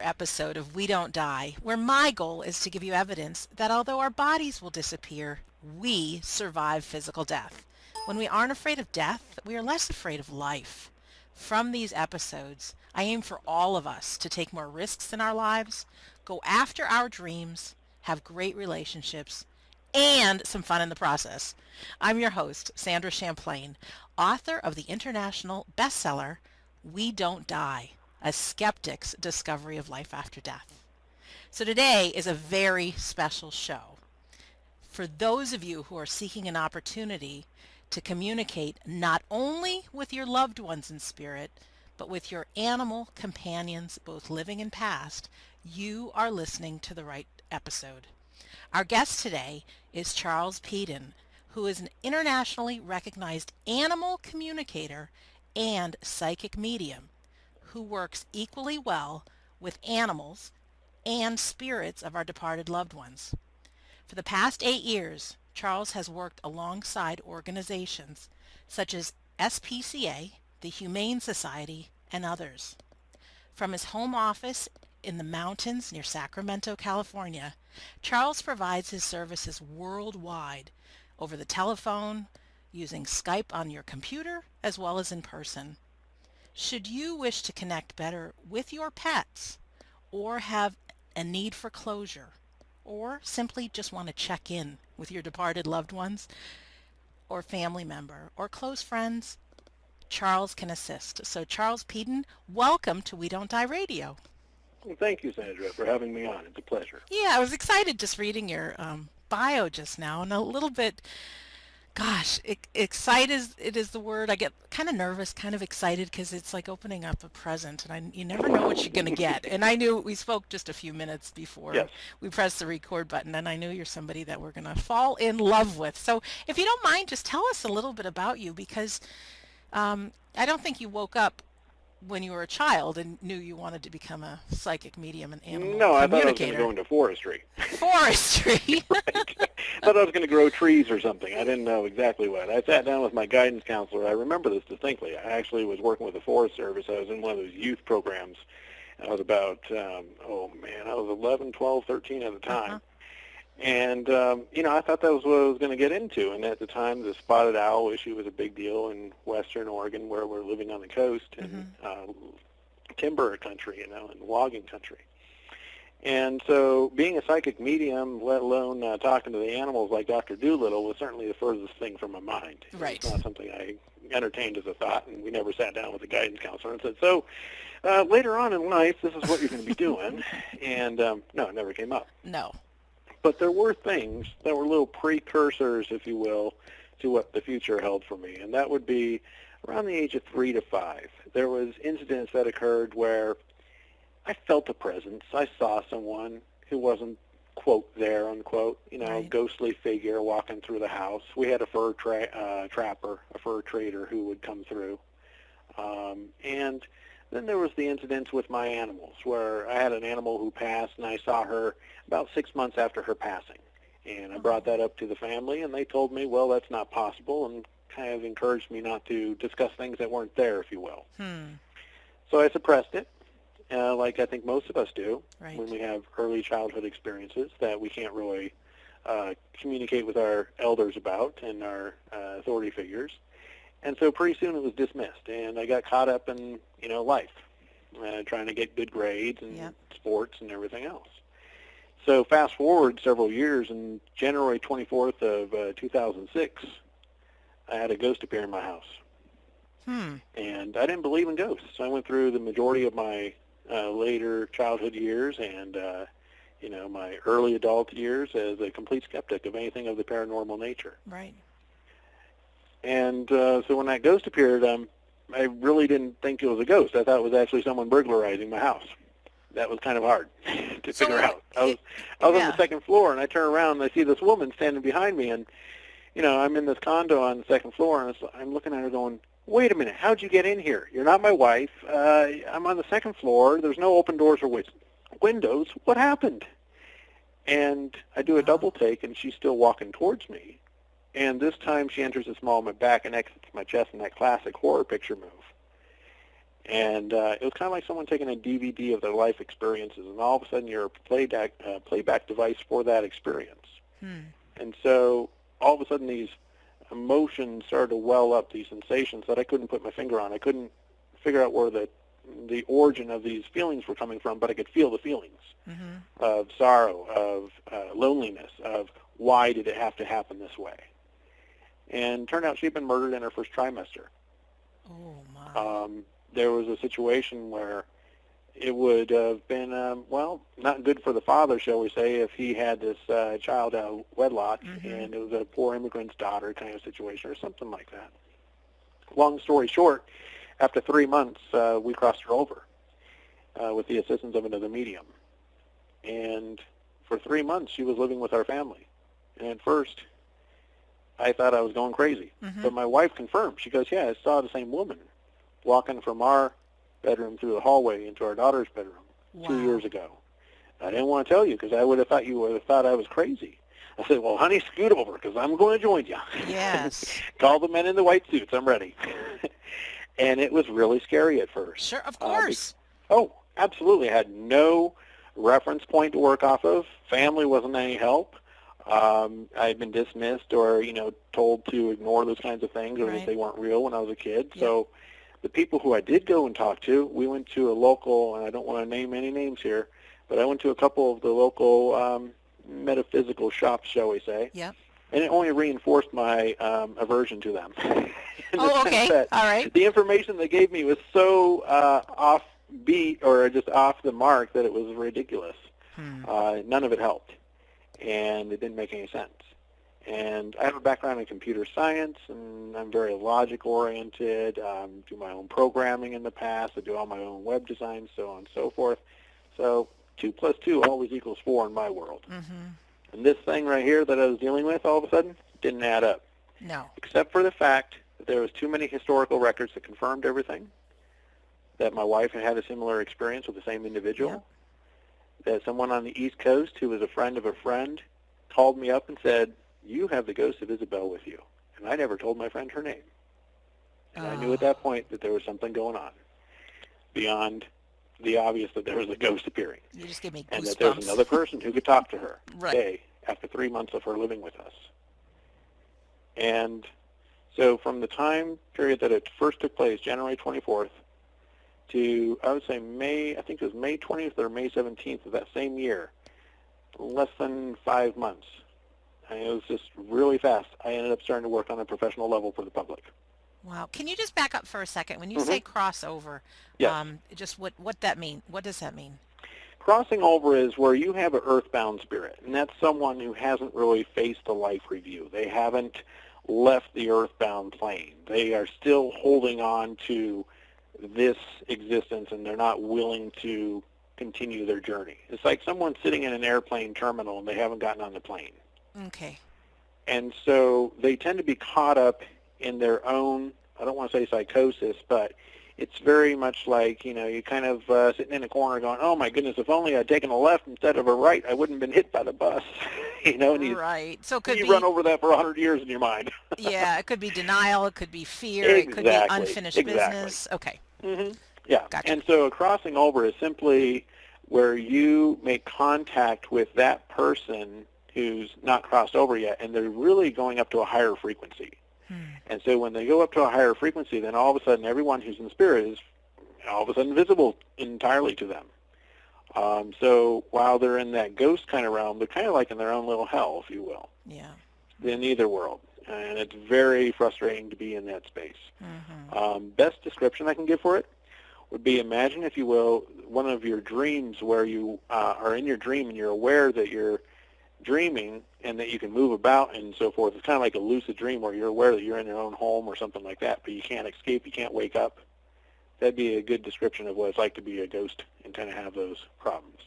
Episode of We Don't Die, where my goal is to give you evidence that although our bodies will disappear, we survive physical death. When we aren't afraid of death, we are less afraid of life. From these episodes, I aim for all of us to take more risks in our lives, go after our dreams, have great relationships, and some fun in the process. I'm your host, Sandra Champlain, author of the international bestseller, We Don't Die, a skeptic's discovery of life after death. So today is a very special show. For those of you who are seeking an opportunity to communicate not only with your loved ones in spirit, but with your animal companions, both living and past, you are listening to the right episode. Our guest today is Charles Peden, who is an internationally recognized animal communicator and psychic medium who works equally well with animals and spirits of our departed loved ones. For the past 8 years, Charles has worked alongside organizations such as SPCA, the Humane Society, and others. From his home office in the mountains near Sacramento, California, Charles provides his services worldwide over the telephone, using Skype on your computer, as well as in person. Should you wish to connect better with your pets or have a need for closure or simply just want to check in with your departed loved ones or family member or close friends, Charles can assist. So Charles Peden, welcome to We Don't Die Radio. Well, thank you, Sandra, for having me on. It's a pleasure. Yeah, I was excited just reading your bio just now and a little bit, gosh, excited it is the word. I get kind of nervous, kind of excited because it's like opening up a present and you never know what you're going to get. And I knew we spoke just a few minutes before Yes. we pressed the record button and I knew you're somebody that we're going to fall in love with. So if you don't mind, just tell us a little bit about you because I don't think you woke up when you were a child and knew you wanted to become a psychic medium and animal No, I thought I was going to communicator. go into forestry. Forestry. Right. I thought I was going to grow trees or something. I didn't know exactly what. I sat down with my guidance counselor. I remember this distinctly. I actually was working with the Forest Service. I was in one of those youth programs. I was about, I was 11, 12, 13 at the time. Uh-huh. And, I thought that was what I was going to get into. And at the time, the spotted owl issue was a big deal in western Oregon where we're living on the coast and timber country, and logging country. And so being a psychic medium, let alone talking to the animals like Dr. Doolittle, was certainly the furthest thing from my mind. Right. It's not something I entertained as a thought, and we never sat down with a guidance counselor and said, so later on in life, this is what you're going to be doing. And no, it never came up. No. But there were things that were little precursors, if you will, to what the future held for me. And that would be around the age of 3 to 5. There was incidents that occurred where I felt a presence. I saw someone who wasn't, quote, there, unquote, Right. ghostly figure walking through the house. We had a fur trapper, a fur trader who would come through. And then there was the incidents with my animals where I had an animal who passed and I saw her about 6 months after her passing. And I brought that up to the family and they told me, well, that's not possible, and kind of encouraged me not to discuss things that weren't there, if you will. So I suppressed it, like I think most of us do Right. when we have early childhood experiences that we can't really communicate with our elders about and our authority figures. And so pretty soon it was dismissed, and I got caught up in, life, trying to get good grades and Yep. sports and everything else. So fast forward several years, and January 24th of 2006, I had a ghost appear in my house. And I didn't believe in ghosts. I went through the majority of my later childhood years and, my early adult years as a complete skeptic of anything of the paranormal nature. Right. And so when that ghost appeared, I really didn't think it was a ghost. I thought it was actually someone burglarizing my house. That was kind of hard to So figure out. I was on yeah. the second floor, and I turn around, and I see this woman standing behind me, and, I'm in this condo on the second floor, and I'm looking at her going, wait a minute, how'd you get in here? You're not my wife. I'm on the second floor. There's no open doors or windows. What happened? And I do a double take, and she's still walking towards me. And this time she enters the small of my back and exits my chest in that classic horror picture move. And it was kind of like someone taking a DVD of their life experiences, and all of a sudden you're a playback device for that experience. Hmm. And so all of a sudden these emotions started to well up, these sensations that I couldn't put my finger on. I couldn't figure out where the origin of these feelings were coming from, but I could feel the feelings Mm-hmm. of sorrow, of loneliness, of why did it have to happen this way. And turned out she'd been murdered in her first trimester. Oh my. There was a situation where it would have been, well, not good for the father, shall we say, if he had this child out of wedlock, Mm-hmm. and it was a poor immigrant's daughter kind of situation or something like that. Long story short, after 3 months, we crossed her over with the assistance of another medium. And for 3 months, she was living with our family. And at first, I thought I was going crazy. Mm-hmm. But my wife confirmed. She goes, yeah, I saw the same woman walking from our bedroom through the hallway into our daughter's bedroom Wow. 2 years ago. I didn't want to tell you because I would have thought you would have thought I was crazy. I said, well, honey, scoot over because I'm going to join you. Yes. Call the men in the white suits. I'm ready. And it was really scary at first. Sure, of course. Oh, absolutely. I had no reference point to work off of. Family wasn't any help. I had been dismissed or, told to ignore those kinds of things or Right. that they weren't real when I was a kid. Yep. So the people who I did go and talk to, we went to a local, and I don't want to name any names here, but I went to a couple of the local metaphysical shops, shall we say. Yep. And it only reinforced my aversion to them. In the Oh, sense okay. that All right. the information they gave me was so offbeat or just off the mark that it was ridiculous. None of it helped, and it didn't make any sense. And I have a background in computer science, and I'm very logic-oriented, do my own programming in the past, I do all my own web design, so on and so forth. So 2 plus 2 always equals 4 in my world. Mm-hmm. And this thing right here that I was dealing with all of a sudden didn't add up, No. except for the fact that there was too many historical records that confirmed everything, that my wife had had a similar experience with the same individual, Yep. that someone on the East Coast who was a friend of a friend called me up and said, you have the ghost of Isabel with you. And I never told my friend her name. And I knew at that point that there was something going on beyond the obvious that there was a ghost appearing. You just gave me And that there was goosebumps. another person who could talk to her Right. today after 3 months of her living with us. And so from the time period that it first took place, January 24th, to, I would say I think it was May 20th or May 17th of that same year, less than 5 months. And it was just really fast. I ended up starting to work on a professional level for the public. Wow. Can you just back up for a second? When you Mm-hmm. say crossover, Yes. just what that mean? What does that mean? Crossing over is where you have an earthbound spirit, and that's someone who hasn't really faced a life review. They haven't left the earthbound plane. They are still holding on to this existence, and they're not willing to continue their journey. It's like someone sitting in an airplane terminal, and they haven't gotten on the plane. Okay. And so they tend to be caught up in their own, I don't want to say psychosis, but it's very much like, you kind of sitting in a corner going, oh my goodness, if only I'd taken a left instead of a right, I wouldn't have been hit by the bus. And Right. So it could you be, run over that for 100 years in your mind. yeah, it could be denial, it could be fear, it could be Exactly. unfinished Exactly. business. Okay. Mm-hmm. Yeah. Gotcha. And so a crossing over is simply where you make contact with that person who's not crossed over yet, and they're really going up to a higher frequency. And so when they go up to a higher frequency, then all of a sudden everyone who's in spirit is all of a sudden visible entirely to them. So while they're in that ghost kind of realm, they're kind of like in their own little hell, if you will, Yeah. in either world. And it's very frustrating to be in that space. Mm-hmm. Best description I can give for it would be, imagine, if you will, one of your dreams where you are in your dream and you're aware that you're dreaming and that you can move about and so forth. It's kind of like a lucid dream where you're aware that you're in your own home or something like that, but you can't escape, you can't wake up. That'd be a good description of what it's like to be a ghost and kind of have those problems.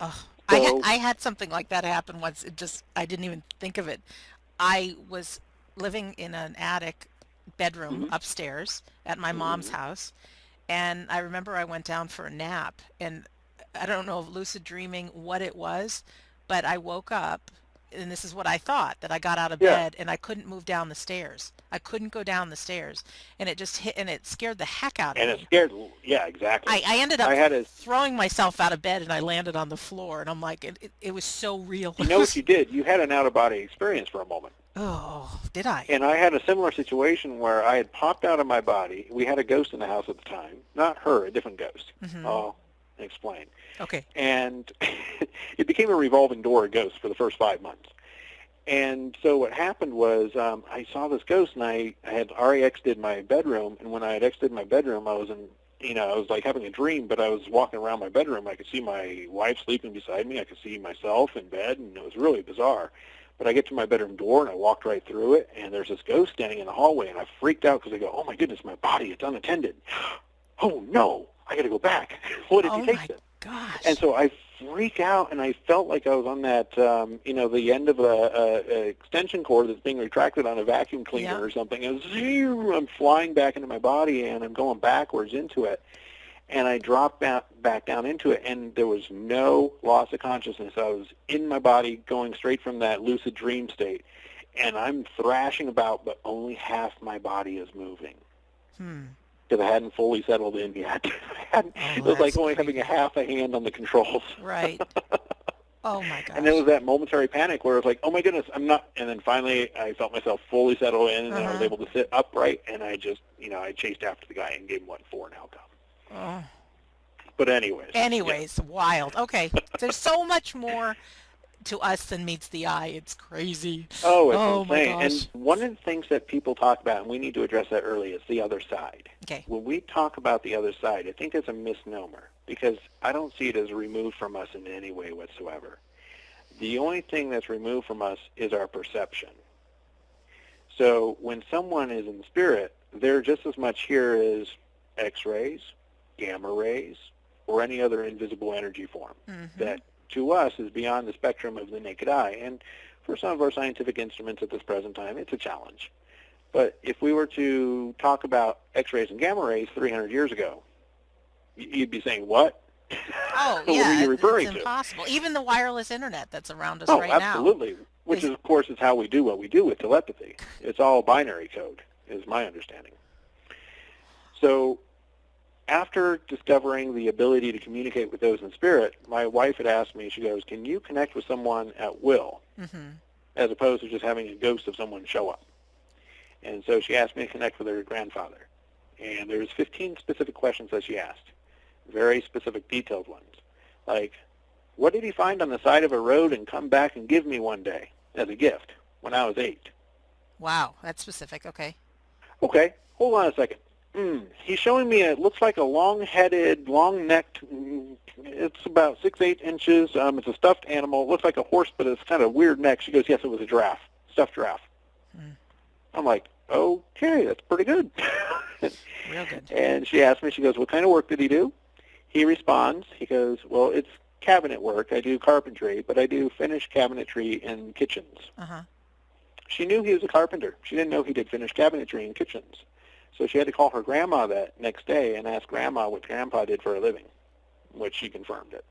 Oh, So, I had something like that happen once. I didn't even think of it. I was living in an attic bedroom mm-hmm, upstairs at my mom's mm-hmm, house, and I remember I went down for a nap, and I don't know if lucid dreaming what it was, but I woke up and this is what I thought, that I got out of Yeah. bed and I couldn't move down the stairs. I couldn't go down the stairs, and it just hit, and it scared the heck out of And it me. scared, yeah, exactly. I ended I up had a, throwing myself out of bed, and I landed on the floor, and I'm like, it was so real. you It know what was, you did? You had an out-of-body experience for a moment. oh, did I? And I had a similar situation where I had popped out of my body. We had a ghost in the house at the time. Not her, a different ghost. Hmm. I'll explain. Okay. And it became a revolving door of ghosts for the first 5 months. And so what happened was I saw this ghost, and I had already exited my bedroom. And when I had exited my bedroom, I was in, I was like having a dream, but I was walking around my bedroom. I could see my wife sleeping beside me. I could see myself in bed, and it was really bizarre. But I get to my bedroom door, and I walked right through it, and there's this ghost standing in the hallway, and I freaked out because I go, oh, my goodness, my body, it's unattended. Oh, no, I got to go back. What if he Oh takes my it? gosh. And so I freak out, and I felt like I was on that, the end of a extension cord that's being retracted on a vacuum cleaner Yep. or something. And I'm flying back into my body, and I'm going backwards into it. And I dropped back down into it, and there was no loss of consciousness. I was in my body going straight from that lucid dream state, and I'm thrashing about, but only half my body is moving because I hadn't fully settled in yet. It was like That's only having a creepy. half a hand on the controls. Right. Oh my And there gosh. was that momentary panic where it was like, oh my goodness, I'm not. And then finally I felt myself fully settle in, and I was able to sit upright, and I just, I chased after the guy and gave him, 4 and outcome. Oh. But anyways. Anyways, wild. Okay. There's so much more to us than meets the eye. It's crazy. Oh, it's Oh my insane. gosh. And one of the things that people talk about, and we need to address that early, is the other side. Okay. When we talk about the other side, I think it's a misnomer because I don't see it as removed from us in any way whatsoever. The only thing that's removed from us is our perception. So when someone is in spirit, they're just as much here as X-rays, gamma rays, or any other invisible energy form that to us is beyond the spectrum of the naked eye. And for some of our scientific instruments at this present time, it's a challenge. But if we were to talk about X-rays and gamma rays 300 years ago, you'd be saying, what? Oh, What are yeah. you referring It's to? impossible. Even the wireless internet that's around us Oh, right now. absolutely. Which is, of course, is how we do what we do with telepathy. It's all binary code, is my understanding. So after discovering the ability to communicate with those in spirit, my wife had asked me, she goes, can you connect with someone at will as opposed to just having a ghost of someone show up? And so she asked me to connect with her grandfather. And there was 15 specific questions that she asked, very specific, detailed ones, like, what did he find on the side of a road and come back and give me one day as a gift when I was 8? Wow. That's specific. Okay. Okay, hold on a second. He's showing me it looks like a long-headed, long-necked, it's about 6-8 inches. It's a stuffed animal. It looks like a horse, but it's kind of weird neck. She goes, yes, it was a giraffe, stuffed giraffe. I'm like, okay, that's pretty good. Real good. And she asked me, she goes, what kind of work did he do? He responds, he goes, well, it's cabinet work. I do carpentry, but I do finished cabinetry in kitchens. She knew he was a carpenter. She didn't know he did finished cabinetry in kitchens. So she had to call her grandma that next day and ask Grandma what Grandpa did for a living, which she confirmed it.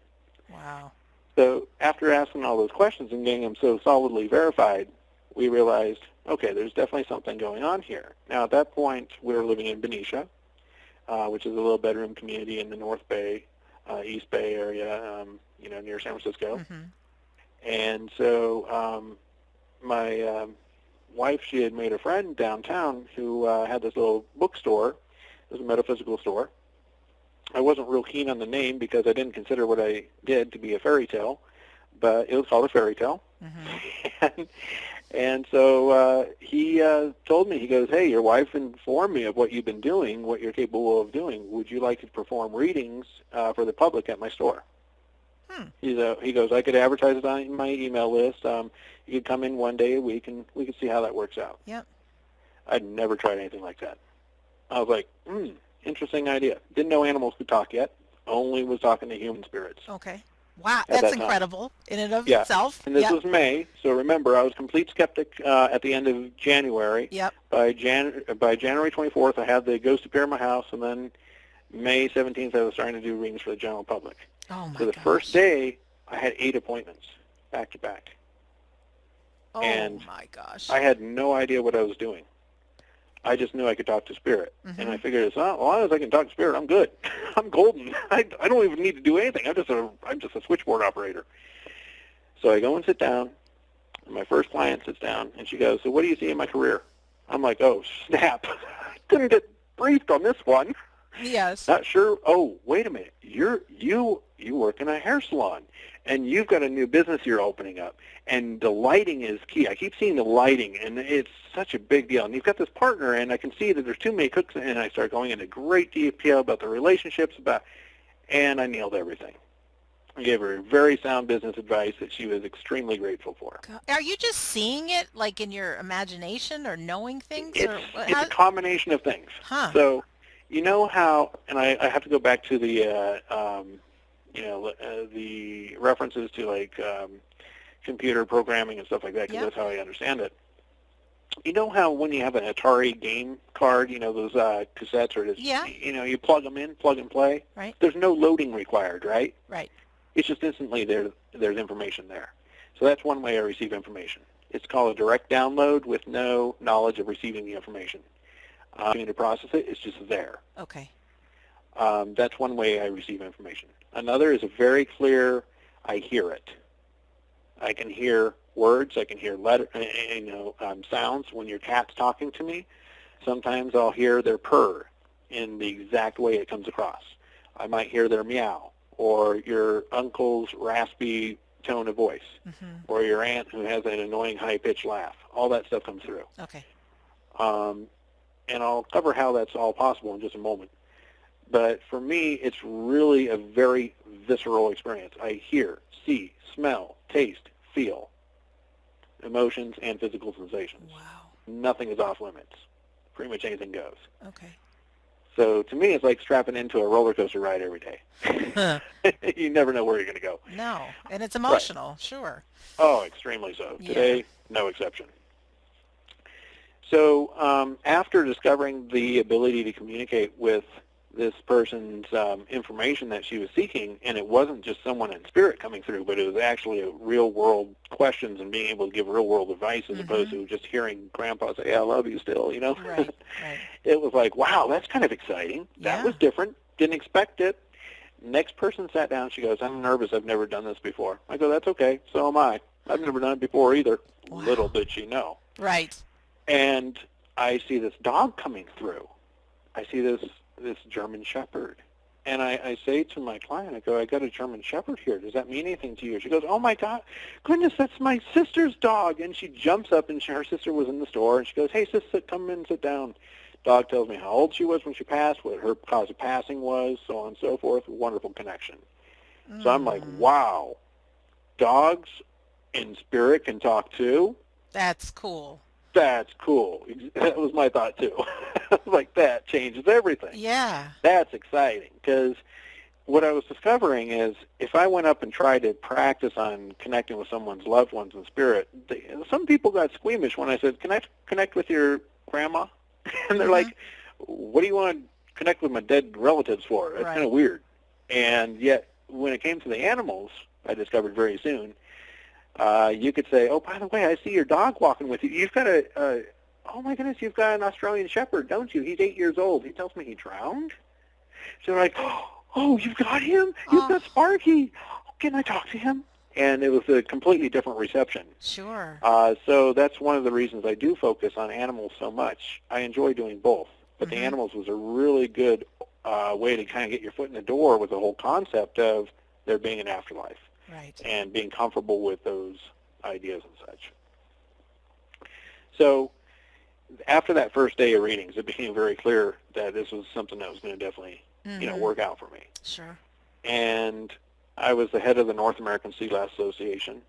Wow. So after asking all those questions and getting them so solidly verified, we realized, okay, there's definitely something going on here. Now, at that point, we were living in Benicia, which is a little bedroom community in the North Bay, East Bay area, near San Francisco. And so my wife, she had made a friend downtown who had this little bookstore. It was a metaphysical store. I wasn't real keen on the name because I didn't consider what I did to be a fairy tale, but it was called a fairy tale. And so he told me, he goes, hey, your wife informed me of what you've been doing, what you're capable of doing. Would you like to perform readings for the public at my store? He goes, I could advertise it on my email list. You could come in one day a week, and we could see how that works out. Yep. I'd never tried anything like that. I was like, interesting idea. Didn't know animals could talk yet. Only was talking to human spirits. Okay. Wow, At that's that time. incredible in and of Yeah. itself. And this was May, so remember, I was complete skeptic at the end of January. Yep. By January 24th, I had the ghost appear in my house, and then May 17th, I was starting to do readings for the general public. Oh my So the gosh. first day, I had 8 appointments back to back. Oh And my gosh. I had no idea what I was doing. I just knew I could talk to spirit. And I figured, as long as I can talk to spirit, I'm good. I'm golden. I don't even need to do anything. I'm just a switchboard operator. So I go and sit down, and my first client sits down, and she goes, so what do you see in my career? I'm like, oh, snap. I couldn't get briefed on this one. Yes. Not sure. Oh, wait a minute. You work in a hair salon, and you've got a new business you're opening up, and the lighting is key. I keep seeing the lighting, and it's such a big deal. And you've got this partner, and I can see that there's too many cooks, and I start going into great detail about the relationships, and I nailed everything. I gave her very sound business advice that she was extremely grateful for. Are you just seeing it like in your imagination or knowing things? It's a combination of things. Huh. So, you know how, and I have to go back to the the references to like computer programming and stuff like that, because that's how I understand it. You know how when you have an Atari game card, those cassettes, or just, you plug them in, plug and play. Right. There's no loading required, right? Right. It's just instantly there's information there. So that's one way I receive information. It's called a direct download with no knowledge of receiving the information. To process it, it's just there. Okay. That's one way I receive information. Another is a very clear, I hear it. I can hear words. I can hear sounds. When your cat's talking to me, sometimes I'll hear their purr in the exact way it comes across. I might hear their meow, or your uncle's raspy tone of voice, or your aunt who has an annoying high-pitched laugh. All that stuff comes through. Okay. And I'll cover how that's all possible in just a moment. But for me, it's really a very visceral experience. I hear, see, smell, taste, feel emotions and physical sensations. Wow. Nothing is off limits. Pretty much anything goes. Okay. So to me, it's like strapping into a roller coaster ride every day. You never know where you're going to go. No, and it's emotional, sure. Oh, extremely so. Today, no exception. So after discovering the ability to communicate with this person's information that she was seeking, and it wasn't just someone in spirit coming through, but it was actually real-world questions and being able to give real-world advice as opposed to just hearing Grandpa say, I love you still, Right. It was like, wow, that's kind of exciting. That was different. Didn't expect it. Next person sat down. She goes, I'm nervous. I've never done this before. I go, that's okay. So am I. I've never done it before either. Wow. Little did she know. Right. And I see this dog coming through. I see this German Shepherd. And I say to my client, I go, I got a German Shepherd here. Does that mean anything to you? She goes, oh, my God, goodness, that's my sister's dog. And she jumps up, and her sister was in the store, and she goes, hey, sister, come in, sit down. Dog tells me how old she was when she passed, what her cause of passing was, so on and so forth. Wonderful connection. So I'm like, wow, dogs in spirit can talk too? That's cool. That's cool. That was my thought, too. I was like, that changes everything. Yeah. That's exciting, because what I was discovering is if I went up and tried to practice on connecting with someone's loved ones in spirit, some people got squeamish when I said, can I connect with your grandma? And they're like, what do you want to connect with my dead relatives for? That's kind of weird. And yet, when it came to the animals, I discovered very soon, you could say, oh, by the way, I see your dog walking with you. You've got oh, my goodness, you've got an Australian Shepherd, don't you? He's 8 years old. He tells me he drowned. So they're like, oh, you've got him? You've got Sparky. Can I talk to him? And it was a completely different reception. Sure. So that's one of the reasons I do focus on animals so much. I enjoy doing both. But the animals was a really good way to kind of get your foot in the door with the whole concept of there being an afterlife. Right. And being comfortable with those ideas and such. So after that first day of readings, it became very clear that this was something that was going to definitely, work out for me. Sure. And I was the head of the North American Sea Glass Association.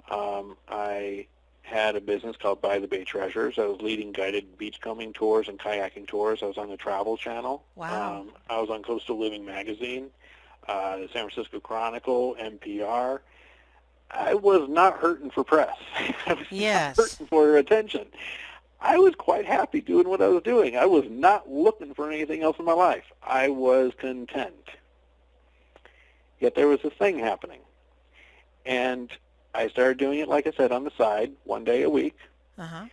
I had a business called By the Bay Treasures. I was leading guided beachcombing tours and kayaking tours. I was on the Travel Channel. Wow. I was on Coastal Living Magazine, the San Francisco Chronicle, NPR. I was not hurting for press. I was not hurting for attention. I was quite happy doing what I was doing. I was not looking for anything else in my life. I was content. Yet there was this thing happening. And I started doing it, like I said, on the side, one day a week. Uh-huh.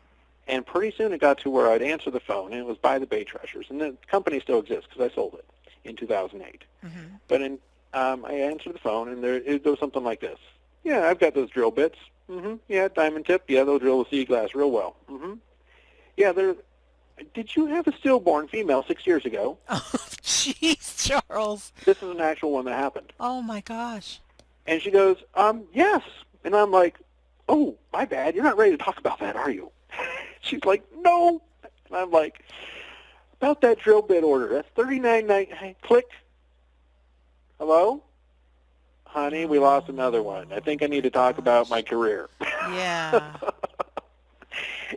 And pretty soon it got to where I'd answer the phone, and it was By the Bay Treasures. And the company still exists because I sold it in 2008. Mm-hmm. But I answered the phone, and it goes something like this. Yeah, I've got those drill bits. Yeah, diamond tip. Yeah, they'll drill the sea glass real well. Yeah, did you have a stillborn female 6 years ago? Oh, jeez, Charles. This is an actual one that happened. Oh, my gosh. And she goes, yes. And I'm like, oh, my bad. You're not ready to talk about that, are you? She's like, no. And I'm like, about that drill bit order. That's $39.99. Click. Hello? Honey, we lost another one. I think I need to talk about my career. Yeah.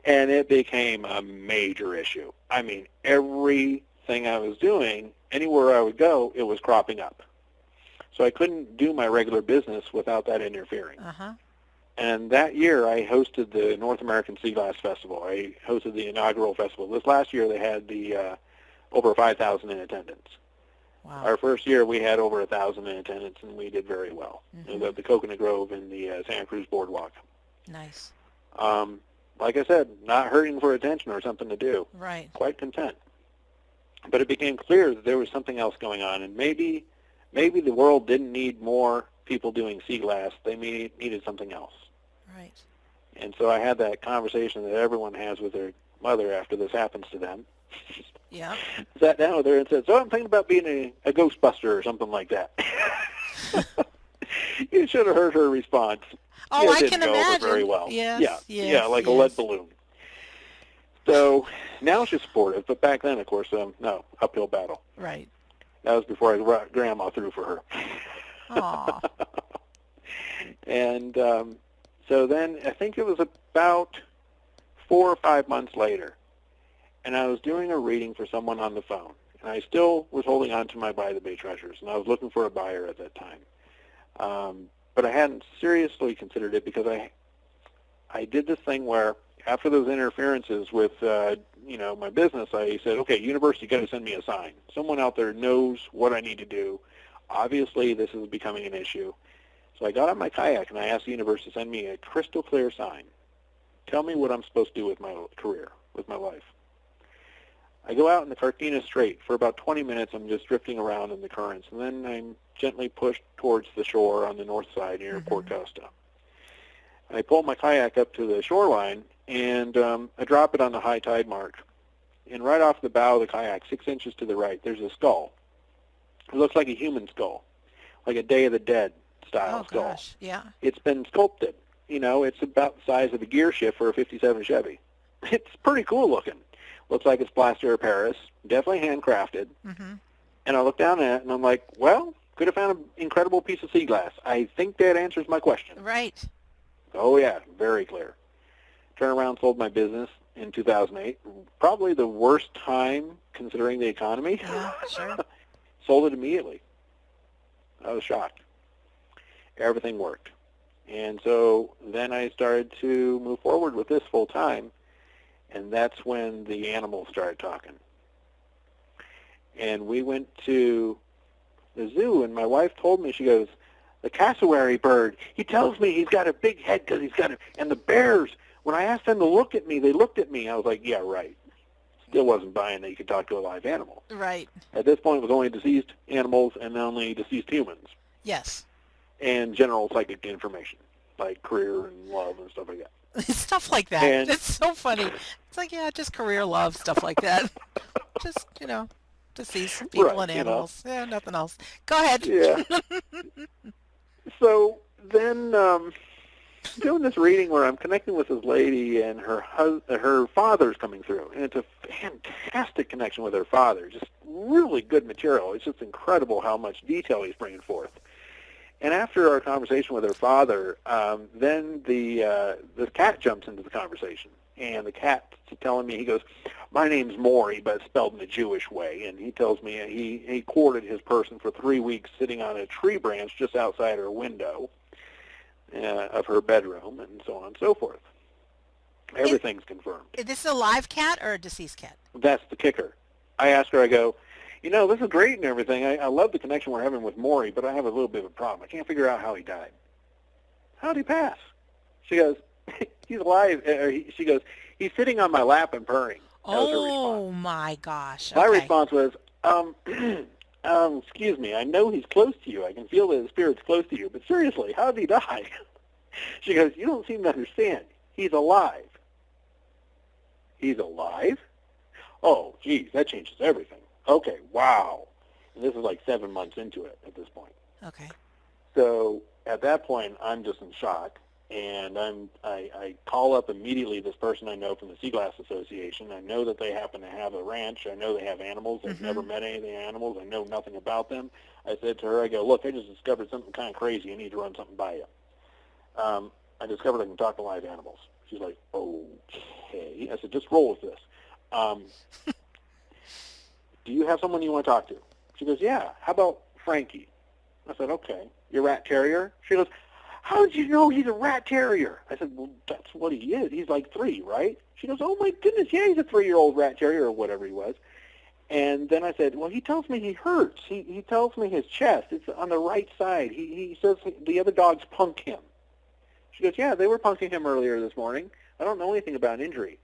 And it became a major issue. I mean, everything I was doing, anywhere I would go, it was cropping up. So I couldn't do my regular business without that interfering. Uh-huh. And that year, I hosted the North American Sea Glass Festival. I hosted the inaugural festival. This last year, they had the over 5,000 in attendance. Wow. Our first year, we had over 1,000 in attendance, and we did very well. It was at the Coconut Grove and the Santa Cruz Boardwalk. Nice. Like I said, not hurting for attention or something to do. Right. Quite content. But it became clear that there was something else going on, and maybe the world didn't need more people doing sea glass. They needed something else. Right. And so I had that conversation that everyone has with their mother after this happens to them. Yeah. Sat down with her and said, so I'm thinking about being a Ghostbuster or something like that. You should have heard her response. Oh, I didn't can go over imagine. very well. Yes, Yeah, like a lead balloon. So now she's supportive, but back then, of course, no, uphill battle. Right. That was before I brought Grandma through for her. Aw. And so then I think it was about 4 or 5 months later, and I was doing a reading for someone on the phone, and I still was holding on to my By the Bay Treasures, and I was looking for a buyer at that time. But I hadn't seriously considered it because I did this thing where after those interferences with my business, I said, okay, universe, you got to send me a sign. Someone out there knows what I need to do. Obviously, this is becoming an issue. So I got on my kayak and I asked the universe to send me a crystal clear sign. Tell me what I'm supposed to do with my career, with my life. I go out in the Carquinez Strait. For about 20 minutes, I'm just drifting around in the currents, and then I'm gently pushed towards the shore on the north side near Port Costa. I pull my kayak up to the shoreline, and I drop it on the high tide mark. And right off the bow of the kayak, 6 inches to the right, there's a skull. It looks like a human skull, like a Day of the Dead style skull. Gosh, yeah. It's been sculpted. It's about the size of a gear shift for a 57 Chevy. It's pretty cool looking. Looks like it's plaster of Paris, definitely handcrafted. And I look down at it, and I'm like, well, could have found an incredible piece of sea glass. I think that answers my question. Right. Oh, yeah, very clear. Turned around, sold my business in 2008. Probably the worst time considering the economy. Yeah, sure. Sold it immediately. I was shocked. Everything worked. And so then I started to move forward with this full time, and that's when the animals started talking. And we went to the zoo, and my wife told me, she goes, the cassowary bird, he tells me he's got a big head because he's got a, and the bears, when I asked them to look at me, they looked at me. I was like, yeah, right. Still wasn't buying that you could talk to a live animal. Right. At this point, it was only deceased animals and only deceased humans. Yes. And general psychic information, like career and love and stuff like that. Stuff like that. And it's so funny. It's like, yeah, just career, love, stuff like that. Just, deceased people Right, and animals. Yeah, nothing else. Go ahead. Yeah. So then doing this reading where I'm connecting with this lady and her father's coming through. And it's a fantastic connection with her father. Just really good material. It's just incredible how much detail he's bringing forth. And after our conversation with her father, then the cat jumps into the conversation. And the cat's telling me, he goes, my name's Maury, but it's spelled in a Jewish way. And he tells me he courted his person for 3 weeks sitting on a tree branch just outside her window of her bedroom, and so on and so forth. Everything's confirmed. Is this a live cat or a deceased cat? That's the kicker. I asked her, I go, this is great and everything. I love the connection we're having with Maury, but I have a little bit of a problem. I can't figure out how he died. How did he pass? She goes, he's alive. She goes, he's sitting on my lap and purring. That was her response. Oh my gosh. My Okay. response was, excuse me, I know he's close to you. I can feel that the spirit's close to you. But seriously, how did he die? She goes, you don't seem to understand. He's alive. He's alive? Oh, geez, that changes everything. Okay, wow. And this is like 7 months into it at this point. Okay. So at that point, I'm just in shock, and I call up immediately this person I know from the Sea Glass Association. I know that they happen to have a ranch. I know they have animals. I've never met any of the animals. I know nothing about them. I said to her, I go, look, I just discovered something kind of crazy. I need to run something by you. I discovered I can talk to live animals. She's like, okay. I said, just roll with this. Do you have someone you want to talk to? She goes, yeah. How about Frankie? I said, okay. Your rat terrier? She goes, how did you know he's a rat terrier? I said, well, that's what he is. He's like 3, right? She goes, oh, my goodness, yeah, he's a 3-year-old rat terrier or whatever he was. And then I said, well, he tells me he hurts. He tells me his chest. It's on the right side. He says the other dogs punk him. She goes, yeah, they were punking him earlier this morning. I don't know anything about an injury.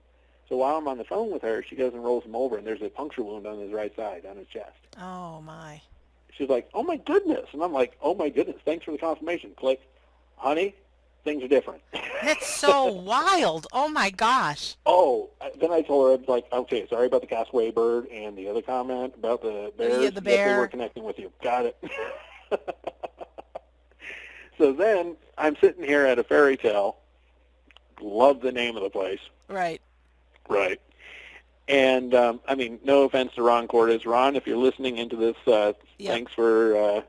So while I'm on the phone with her, she goes and rolls him over, and there's a puncture wound on his right side, on his chest. Oh my. She's like, oh, my goodness. And I'm like, oh, my goodness, thanks for the confirmation. Click. Honey, things are different. That's so wild. Oh my gosh. Then I told her, I was like, okay, sorry about the cassowary bird and the other comment about the bears. Yeah, the bear. Yes, they were connecting with you. Got it. So then I'm sitting here at a fairy tale. Love the name of the place. Right. Right. And, I mean, no offense to Ron Cordes. Ron, if you're listening into this, thanks for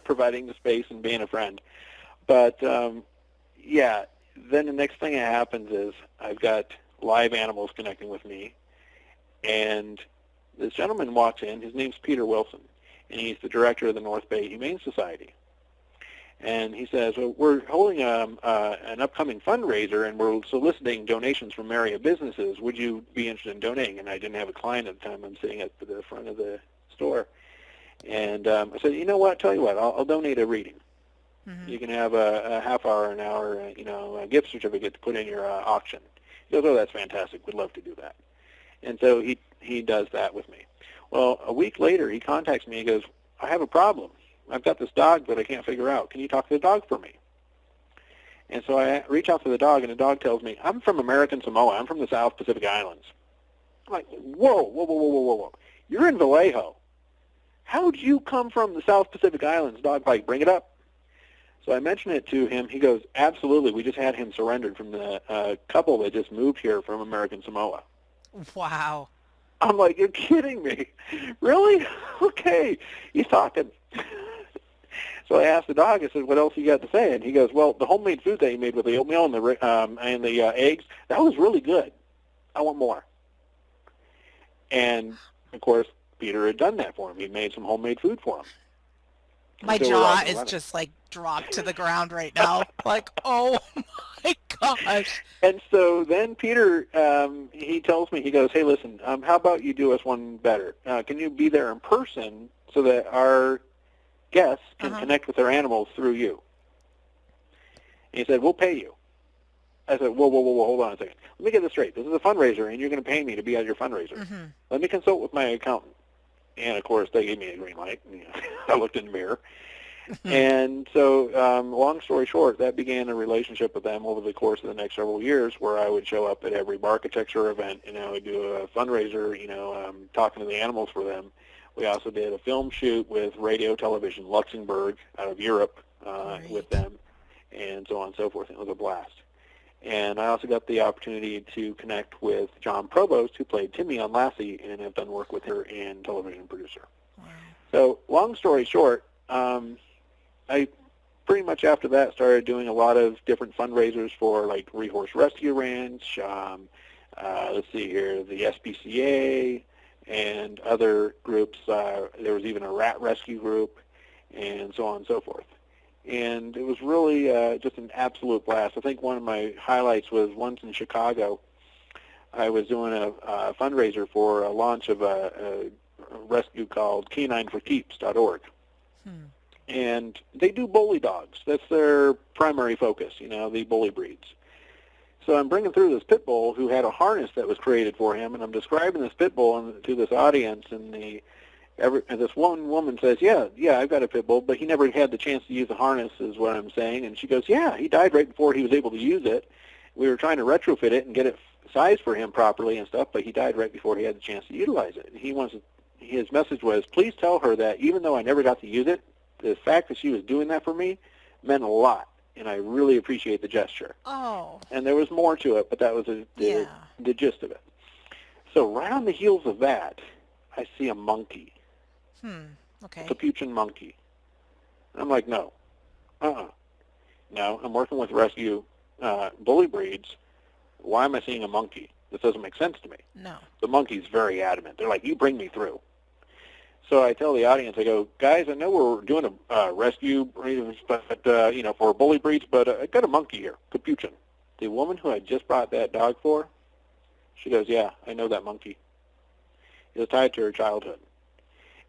providing the space and being a friend. But, yeah, then the next thing that happens is I've got live animals connecting with me, and this gentleman walks in. His name's Peter Wilson, and he's the director of the North Bay Humane Society. And he says, well, we're holding an upcoming fundraiser, and we're soliciting donations from area businesses. Would you be interested in donating? And I didn't have a client at the time. I'm sitting at the front of the store. And I said, you know what? Tell you what, I'll donate a reading. Mm-hmm. You can have a half hour, an hour, a gift certificate to put in your auction. He goes, oh, that's fantastic. We'd love to do that. And so he does that with me. Well, a week later, he contacts me. He goes, I have a problem. I've got this dog that I can't figure out. Can you talk to the dog for me? And so I reach out to the dog, and the dog tells me, I'm from American Samoa. I'm from the South Pacific Islands. I'm like, whoa. You're in Vallejo. How'd you come from the South Pacific Islands? Dog's like, bring it up. So I mentioned it to him. He goes, absolutely. We just had him surrendered from the couple that just moved here from American Samoa. Wow. I'm like, you're kidding me. Really? Okay. He's talking. So I asked the dog, I said, what else you got to say? And he goes, well, the homemade food that he made with the oatmeal and the eggs, that was really good. I want more. And, of course, Peter had done that for him. He made some homemade food for him. My jaw is just, like, dropped to the ground right now. Like, oh, my gosh. And so then Peter, he tells me, he goes, hey, listen, how about you do us one better? Can you be there in person so that our guests can connect with their animals through you? And he said, we'll pay you. I said, whoa, hold on a second. Let me get this straight. This is a fundraiser, and you're going to pay me to be at your fundraiser. Mm-hmm. Let me consult with my accountant. And, of course, they gave me a green light. I looked in the mirror. And so, long story short, that began a relationship with them over the course of the next several years where I would show up at every architecture event, I would do a fundraiser, talking to the animals for them. We also did a film shoot with Radio Television Luxembourg out of Europe with them, and so on and so forth. It was a blast. And I also got the opportunity to connect with John Provost, who played Timmy on Lassie, and have done work with her and television producer. Wow. So long story short, I pretty much after that started doing a lot of different fundraisers for like Rehorse Rescue Ranch, let's see here, the SPCA, and other groups. There was even a rat rescue group, and so on and so forth. And it was really just an absolute blast. I think one of my highlights was once in Chicago, I was doing a fundraiser for a launch of a rescue called canineforkeeps.org. And they do bully dogs. That's their primary focus, the bully breeds. So I'm bringing through this pit bull who had a harness that was created for him, and I'm describing this pit bull to this audience, and this one woman says, yeah, I've got a pit bull, but he never had the chance to use the harness, is what I'm saying. And she goes, yeah, he died right before he was able to use it. We were trying to retrofit it and get it sized for him properly and stuff, but he died right before he had the chance to utilize it. And his message was, please tell her that even though I never got to use it, the fact that she was doing that for me meant a lot, and I really appreciate the gesture. Oh. And there was more to it, but that was the gist of it. So right on the heels of that, I see a monkey. Okay. A capuchin monkey. And I'm like, no. No, I'm working with rescue bully breeds. Why am I seeing a monkey? This doesn't make sense to me. No. The monkey's very adamant. They're like, you bring me through. So I tell the audience, I go, guys, I know we're doing a rescue breeds, but for bully breeds, but I got a monkey here, capuchin. The woman who I just brought that dog for, she goes, yeah, I know that monkey. It was tied to her childhood,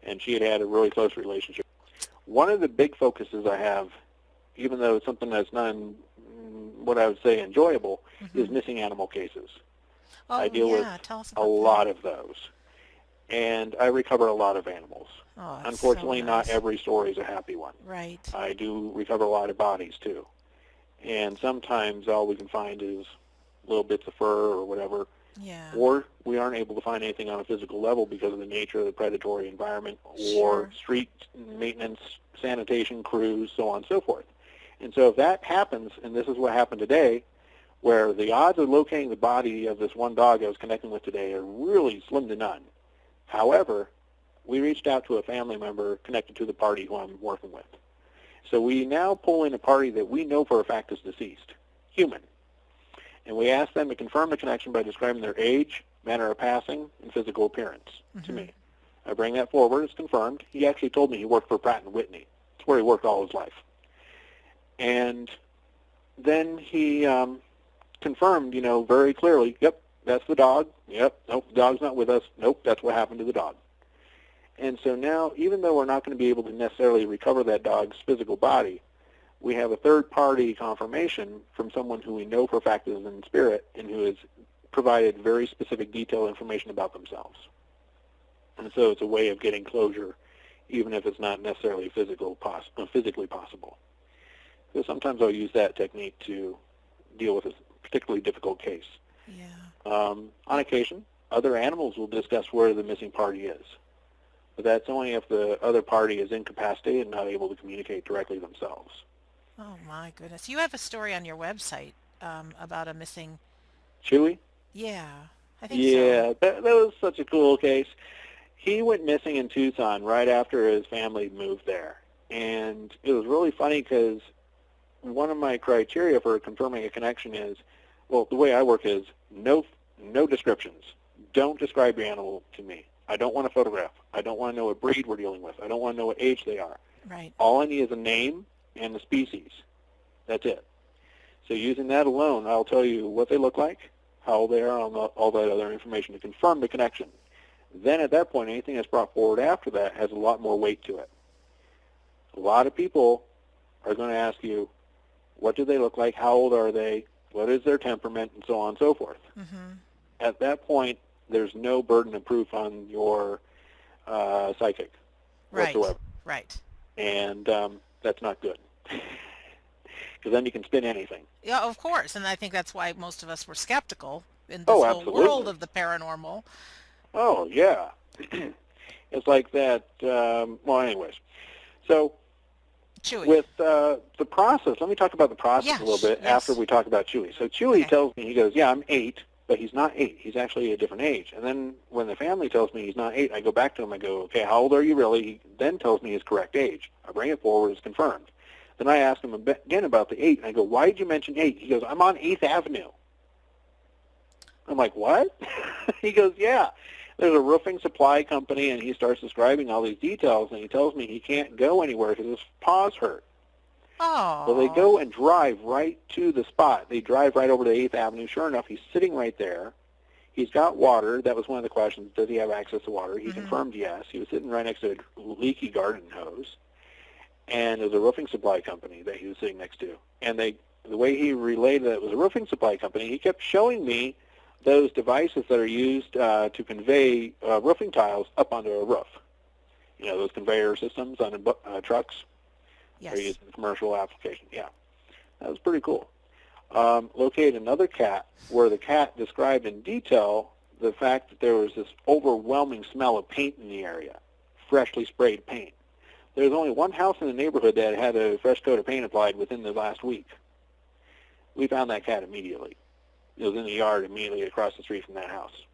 and she had a really close relationship. One of the big focuses I have, even though it's something that's not what I would say enjoyable, is missing animal cases. Oh, I deal with tell us a about lot of those. And I recover a lot of animals. Oh, that's Unfortunately, so not nice. every story is a happy one. Right. I do recover a lot of bodies, too. And sometimes all we can find is little bits of fur or whatever. Yeah. Or we aren't able to find anything on a physical level because of the nature of the predatory environment or Sure. street maintenance, sanitation crews, so on and so forth. And so if that happens, and this is what happened today, where the odds of locating the body of this one dog I was connecting with today are really slim to none. However, we reached out to a family member connected to the party who I'm working with. So we now pull in a party that we know for a fact is deceased, human. And we ask them to confirm the connection by describing their age, manner of passing, and physical appearance to me. I bring that forward. It's confirmed. He actually told me he worked for Pratt & Whitney. It's where he worked all his life. And then he confirmed, very clearly, yep, that's the dog. Yep, nope, the dog's not with us. Nope, that's what happened to the dog. And so now, even though we're not going to be able to necessarily recover that dog's physical body, we have a third-party confirmation from someone who we know for a fact is in spirit and who has provided very specific detailed information about themselves. And so it's a way of getting closure, even if it's not necessarily physically possible. So sometimes I'll use that technique to deal with a particularly difficult case. Yeah. On occasion, other animals will discuss where the missing party is. But that's only if the other party is incapacitated and not able to communicate directly themselves. Oh, my goodness. You have a story on your website about a missing... Chewy? Yeah, I think so. Yeah, that was such a cool case. He went missing in Tucson right after his family moved there. And it was really funny because one of my criteria for confirming a connection is, well, the way I work is no descriptions. Don't describe your animal to me. I don't want a photograph. I don't want to know what breed we're dealing with. I don't want to know what age they are. Right. All I need is a name and a species. That's it. So using that alone, I'll tell you what they look like, how old they are, all that other information to confirm the connection. Then at that point, anything that's brought forward after that has a lot more weight to it. A lot of people are going to ask you, what do they look like, how old are they, what is their temperament, and so on and so forth. At that point, there's no burden of proof on your psychic whatsoever. Right. And that's not good. Because then you can spin anything. Yeah, of course. And I think that's why most of us were skeptical in this Oh, whole absolutely. world of the paranormal. Oh, yeah. It's like that. Well, anyways. So Chewy. with the process, let me talk about the process a little bit Yes. after we talk about Chewy. So Chewy Okay. tells me, he goes, yeah, I'm 8, but he's not 8. He's actually a different age. And then when the family tells me he's not 8, I go back to him. I go, okay, how old are you really? He then tells me his correct age. I bring it forward. It's confirmed. Then I ask him again about the 8, and I go, why did you mention 8? He goes, I'm on 8th Avenue. I'm like, what? He goes, yeah. There's a roofing supply company, and he starts describing all these details, and he tells me he can't go anywhere because his paws hurt. Oh. So they go and drive right to the spot. They drive right over to 8th Avenue. Sure enough, he's sitting right there. He's got water. That was one of the questions. Does he have access to water? He confirmed yes. He was sitting right next to a leaky garden hose. and it was a roofing supply company that he was sitting next to. And the way he relayed that it was a roofing supply company, he kept showing me those devices that are used to convey roofing tiles up onto a roof. You know, those conveyor systems on trucks. Yes. They're used in commercial application. Yeah, that was pretty cool. Located another cat where the cat described in detail the fact that there was this overwhelming smell of paint in the area, freshly sprayed paint. There's only one house in the neighborhood that had a fresh coat of paint applied within the last week. We found that cat immediately. It was in the yard immediately across the street from that house.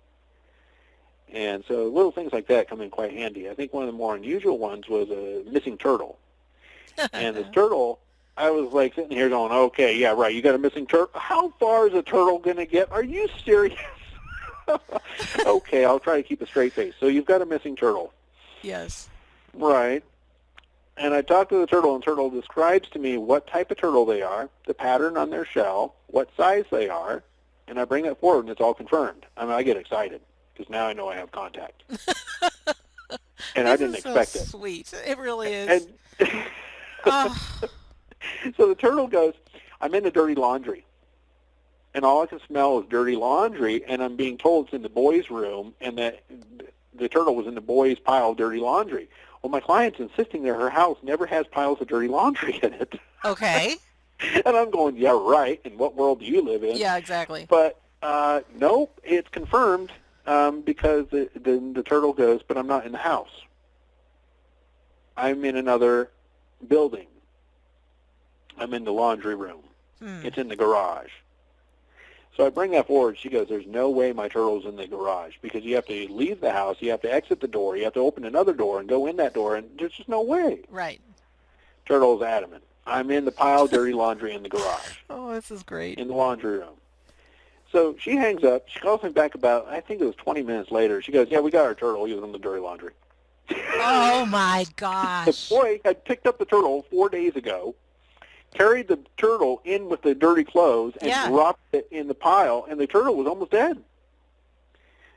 And so little things like that come in quite handy. I think one of the more unusual ones was a missing turtle. And this turtle, I was like sitting here going, okay, yeah, right, you got a missing turtle. How far is a turtle going to get? Are you serious? Okay, I'll try to keep a straight face. So you've got a missing turtle. Yes. Right. And I talked to the turtle, and the turtle describes to me what type of turtle they are, the pattern on their shell, what size they are, and I bring that forward, and it's all confirmed. I mean, I get excited because now I know I have contact. And I didn't expect it. Sweet. It really is. And so the turtle goes, I'm in the dirty laundry. And all I can smell is dirty laundry, and I'm being told it's in the boys' room, and that the turtle was in the boys' pile of dirty laundry. Well, my client's insisting that her house never has piles of dirty laundry in it. Okay. And I'm going, yeah, right. In what world do you live in? Yeah, exactly. But nope, it's confirmed because the turtle goes, but I'm not in the house. I'm in another building. I'm in the laundry room. It's in the garage. So I bring that forward. She goes, there's no way my turtle's in the garage because you have to leave the house, you have to exit the door, you have to open another door and go in that door, and there's just no way. Right. Turtle's adamant. I'm in the pile of dirty laundry in the garage. Oh, this is great. In the laundry room. So she hangs up. She calls me back about, I think it was 20 minutes later. She goes, yeah, we got our turtle. He was in the dirty laundry. Oh, my gosh. The boy had picked up the turtle 4 days ago, carried the turtle in with the dirty clothes, and dropped it in the pile, and the turtle was almost dead.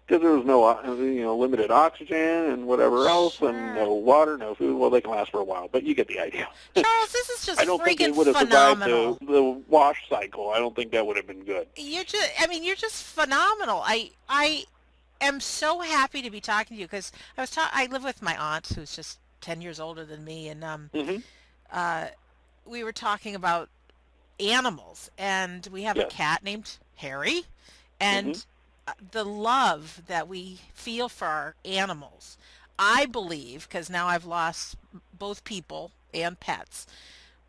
Because there was no, limited oxygen and whatever else, and no water, no food. Well, they can last for a while, but you get the idea. Charles, this is just I don't think it freaking would have survived phenomenal. the wash cycle. I don't think that would have been good. You're just phenomenal. I am so happy to be talking to you because I live with my aunt who's just 10 years older than me, and we were talking about animals, and we have a cat named Harry, and the love that we feel for our animals, I believe, because now I've lost both people and pets,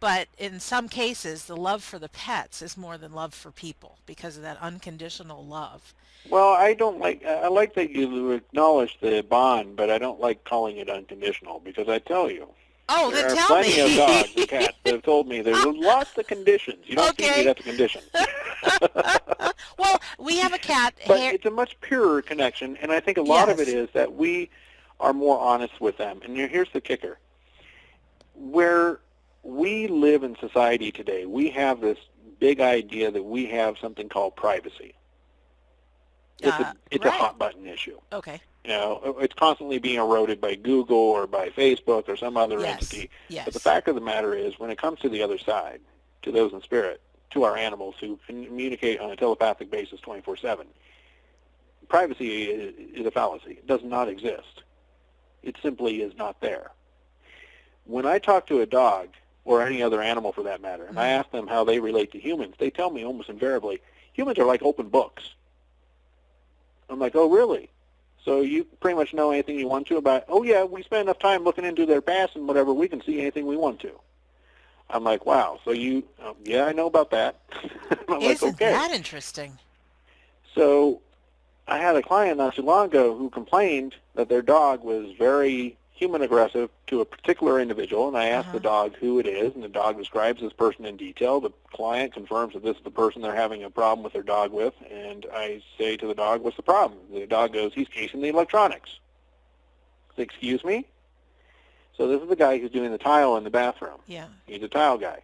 but in some cases the love for the pets is more than love for people because of that unconditional love. Well, I like that you acknowledge the bond, but I don't like calling it unconditional because I tell you, oh, there then are tell plenty me. of dogs and cats that have told me there's lots of conditions. You don't see me, that's a condition. Well, we have a cat. But it's a much purer connection, and I think a lot of it is that we are more honest with them. And here's the kicker. Where we live in society today, we have this big idea that we have something called privacy. It's a hot button issue. Okay. It's constantly being eroded by Google or by Facebook or some other entity. Yes. But the fact of the matter is, when it comes to the other side, to those in spirit, to our animals who communicate on a telepathic basis 24/7, privacy is a fallacy. It does not exist. It simply is not there. When I talk to a dog, or any other animal for that matter, and I ask them how they relate to humans, they tell me almost invariably, humans are like open books. I'm like, oh, really? So you pretty much know anything you want to about, oh, yeah, we spend enough time looking into their past and whatever, we can see anything we want to. I'm like, wow, so yeah, I know about that. I'm Isn't like, okay. that interesting? So I had a client not too long ago who complained that their dog was very human aggressive to a particular individual, and I asked the dog who it is, and the dog describes this person in detail. The client confirms that this is the person they're having a problem with their dog with, and I say to the dog, what's the problem? The dog goes, he's casing the electronics. I say, excuse me? So this is the guy who's doing the tile in the bathroom. Yeah. He's a tile guy.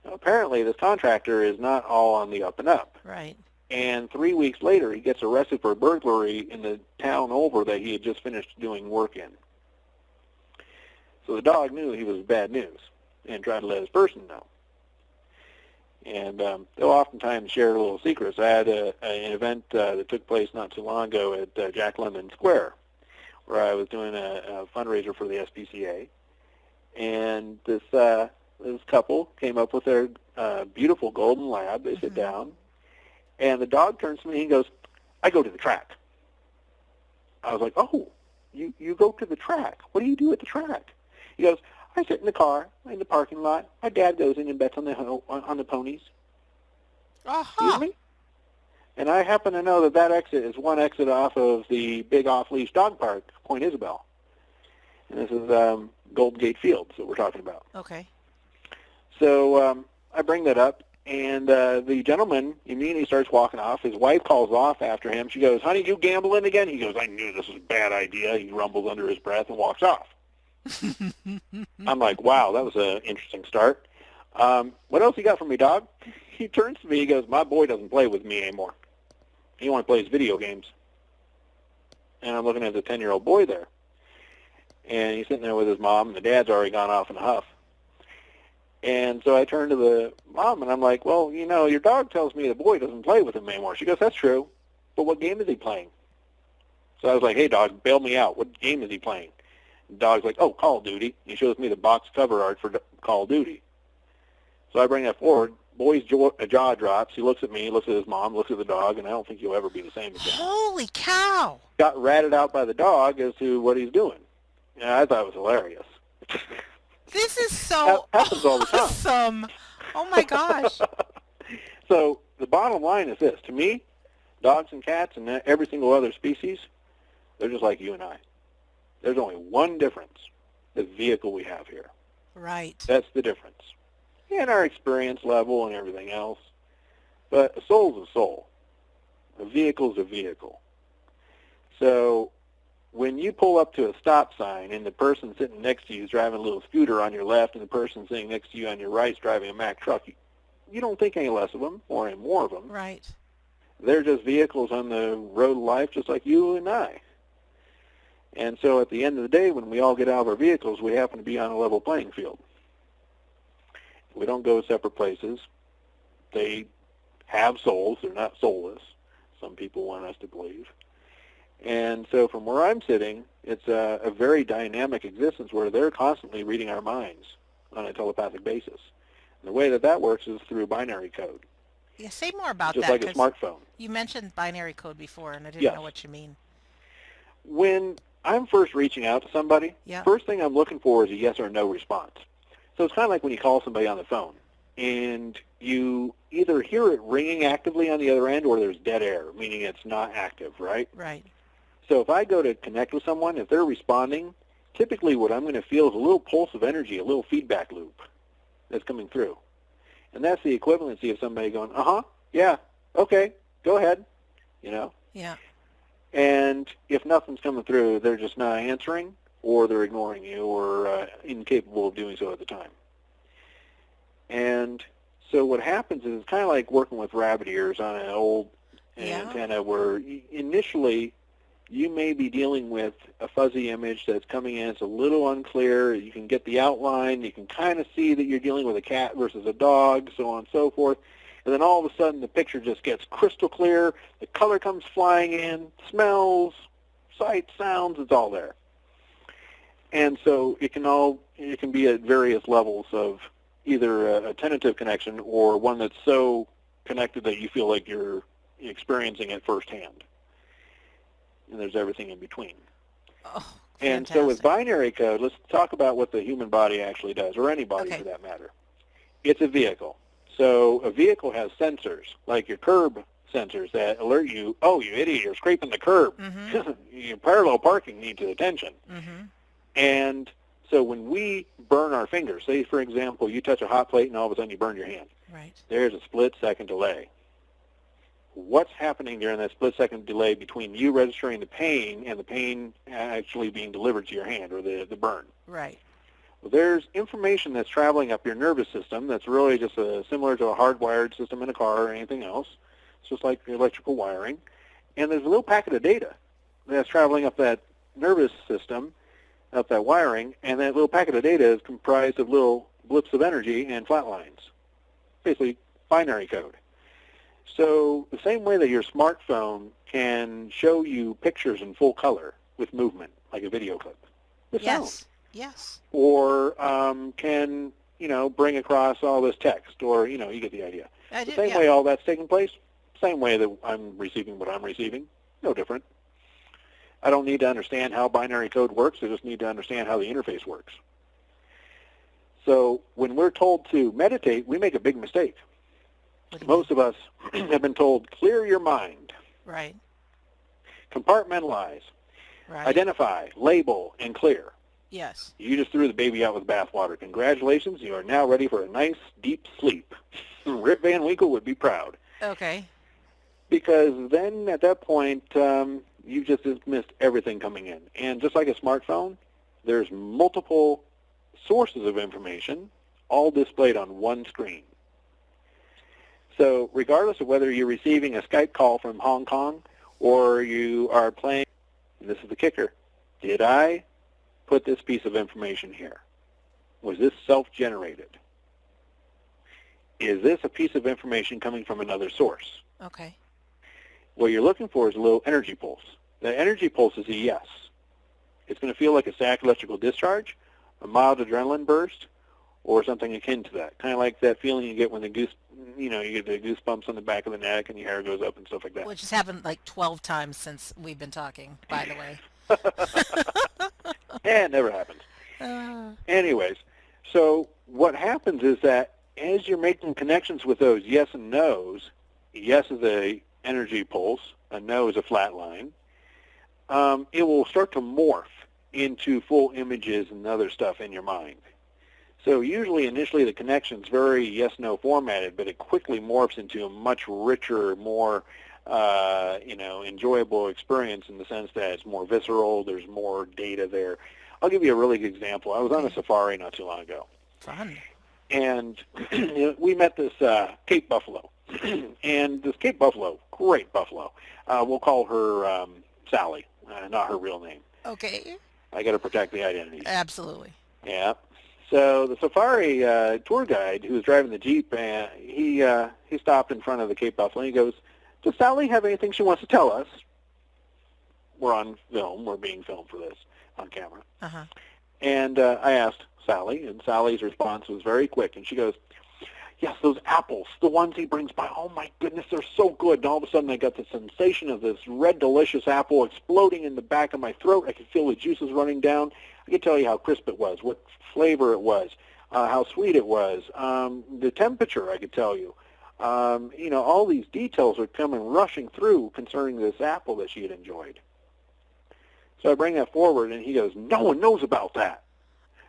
Now, apparently this contractor is not all on the up and up. Right. And 3 weeks later, he gets arrested for burglary in the town over that he had just finished doing work in. So the dog knew he was bad news. and try to let his person know. And they'll oftentimes share little secrets. I had an event that took place not too long ago at Jack London Square, where I was doing a fundraiser for the SPCA. And this couple came up with their beautiful golden lab. They sit down, and the dog turns to me and he goes, "I go to the track." I was like, "Oh, you go to the track? What do you do at the track?" He goes, "I sit in the car in the parking lot. My dad goes in and bets on the ponies." Excuse me? And I happen to know that exit is one exit off of the big off-leash dog park, Point Isabel. And this is Golden Gate Fields that we're talking about. Okay. So I bring that up, and the gentleman immediately starts walking off. His wife calls off after him. She goes, "Honey, you gambling again?" He goes, "I knew this was a bad idea." He rumbles under his breath and walks off. I'm like, wow, that was an interesting start. What else you got for me, dog? He turns to me, he goes, "My boy doesn't play with me anymore. He only plays video games." And I'm looking at the 10-year-old boy there. And he's sitting there with his mom, and the dad's already gone off in a huff. And so I turn to the mom, and I'm like, "Well, you know, your dog tells me the boy doesn't play with him anymore." She goes, "That's true, but what game is he playing?" So I was like, "Hey, dog, bail me out. What game is he playing?" The dog's like, "Oh, Call of Duty." He shows me the box cover art for Call of Duty. So I bring that forward. Boy's jaw drops. He looks at me, looks at his mom, looks at the dog, and I don't think he'll ever be the same again. Holy cow! Got ratted out by the dog as to what he's doing. Yeah, I thought it was hilarious. This is so happens all the time. awesome. Oh, my gosh. So the bottom line is this. To me, dogs and cats and every single other species, they're just like you and I. There's only one difference, the vehicle we have here. Right. That's the difference. And our experience level and everything else. But a soul's a soul. A vehicle's a vehicle. So when you pull up to a stop sign and the person sitting next to you is driving a little scooter on your left and the person sitting next to you on your right is driving a Mack truck, you don't think any less of them or any more of them. Right. They're just vehicles on the road of life just like you and I. And so at the end of the day, when we all get out of our vehicles, we happen to be on a level playing field. We don't go separate places. They have souls. They're not soulless. Some people want us to believe. And so from where I'm sitting, it's a very dynamic existence where they're constantly reading our minds on a telepathic basis. And the way that works is through binary code. Yeah, say more about just that. Just like a smartphone. You mentioned binary code before, and I didn't know what you mean. When I'm first reaching out to somebody, first thing I'm looking for is a yes or no response. So it's kind of like when you call somebody on the phone, and you either hear it ringing actively on the other end or there's dead air, meaning it's not active, right? Right. So if I go to connect with someone, if they're responding, typically what I'm going to feel is a little pulse of energy, a little feedback loop that's coming through. And that's the equivalency of somebody going, yeah, okay, go ahead, you know? Yeah. And if nothing's coming through, they're just not answering, or they're ignoring you, or incapable of doing so at the time. And so what happens is it's kind of like working with rabbit ears on an old antenna where initially you may be dealing with a fuzzy image that's coming in. It's a little unclear. You can get the outline. You can kind of see that you're dealing with a cat versus a dog, so on and so forth. And then all of a sudden the picture just gets crystal clear. The color comes flying in, smells, sights, sounds, it's all there. And so it can be at various levels of either a tentative connection or one that's so connected that you feel like you're experiencing it firsthand. And there's everything in between. Oh, and so with binary code, let's talk about what the human body actually does, or anybody for that matter. It's a vehicle. So a vehicle has sensors, like your curb sensors that alert you, oh, you idiot, you're scraping the curb. Mm-hmm. Your parallel parking needs attention. Mm-hmm. And so when we burn our fingers, say, for example, you touch a hot plate and all of a sudden you burn your hand. Right. There's a split-second delay. What's happening during that split-second delay between you registering the pain and the pain actually being delivered to your hand, or the burn? Right. Well, there's information that's traveling up your nervous system that's really just similar to a hardwired system in a car or anything else. It's just like electrical wiring. And there's a little packet of data that's traveling up that nervous system, up that wiring, and that little packet of data is comprised of little blips of energy and flat lines, basically binary code. So the same way that your smartphone can show you pictures in full color with movement, like a video clip, with sound, Yes. or can, bring across all this text, or, you get the idea. I The do, same way all that's taking place, same way that I'm receiving what I'm receiving, no different. I don't need to understand how binary code works. I just need to understand how the interface works. So when we're told to meditate, we make a big mistake. Most of us have been told, clear your mind, Right. compartmentalize, Right. identify, label, and clear. Yes. You just threw the baby out with the bathwater. Congratulations, you are now ready for a nice, deep sleep. Rip Van Winkle would be proud. Okay. Because then at that point, you just missed everything coming in. And just like a smartphone, there's multiple sources of information all displayed on one screen. So regardless of whether you're receiving a Skype call from Hong Kong or you are playing, and this is the kicker, did I put this piece of information here? Was this self-generated? Is this a piece of information coming from another source? Okay. What you're looking for is a little energy pulse. The energy pulse is a yes. It's going to feel like a static electrical discharge, a mild adrenaline burst, or something akin to that. Kind of like that feeling you get when you get the goosebumps on the back of the neck and your hair goes up and stuff like that. Which has happened like 12 times since we've been talking, by the way. Yeah, it never happens. Anyways, so what happens is that as you're making connections with those yes and no's, yes is a energy pulse, a no is a flat line, it will start to morph into full images and other stuff in your mind. So usually initially the connection's very yes-no formatted, but it quickly morphs into a much richer, more enjoyable experience in the sense that it's more visceral, there's more data there. I'll give you a really good example. I was on a safari not too long ago. Fun. And we met this Cape Buffalo. And this Cape Buffalo, great buffalo. We'll call her Sally, not her real name. Okay. I got to protect the identity. Absolutely. Yeah. So the safari tour guide who was driving the Jeep, he stopped in front of the Cape Buffalo. And he goes, does Sally have anything she wants to tell us? We're on film. We're being filmed for this on camera. Uh-huh. And I asked Sally, and Sally's response was very quick. And she goes, yes, those apples, the ones he brings by, oh, my goodness, they're so good. And all of a sudden I got the sensation of this red, delicious apple exploding in the back of my throat. I could feel the juices running down. I could tell you how crisp it was, what flavor it was, how sweet it was, the temperature I could tell you. All these details are coming rushing through concerning this apple that she had enjoyed. So I bring that forward, and he goes, no one knows about that.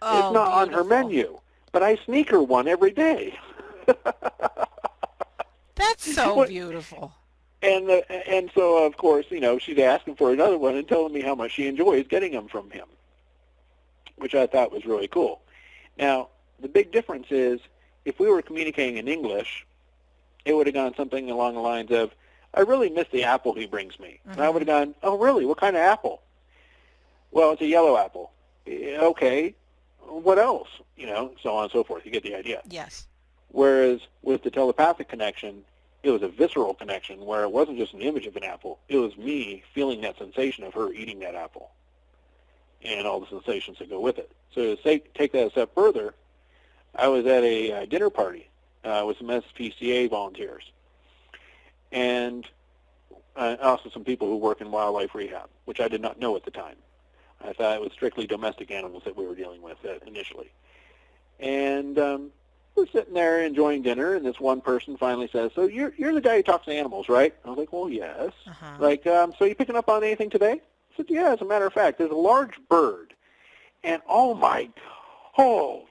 Oh, it's not on her beautiful. menu, but I sneak her one every day. That's so beautiful. And so, of course, she's asking for another one and telling me how much she enjoys getting them from him, which I thought was really cool. Now, the big difference is if we were communicating in English, it would have gone something along the lines of, I really miss the apple he brings me. Mm-hmm. And I would have gone, oh, really? What kind of apple? Well, it's a yellow apple. Okay. What else? So on and so forth. You get the idea. Yes. Whereas with the telepathic connection, it was a visceral connection where it wasn't just an image of an apple. It was me feeling that sensation of her eating that apple and all the sensations that go with it. So to take that a step further, I was at a dinner party with some SPCA volunteers and also some people who work in wildlife rehab, which I did not know at the time. I thought it was strictly domestic animals that we were dealing with initially. And we're sitting there enjoying dinner, and this one person finally says, so you're the guy who talks to animals, right? I was like, well, yes. Uh-huh. Like, so you picking up on anything today? I said, yeah, as a matter of fact, there's a large bird. And,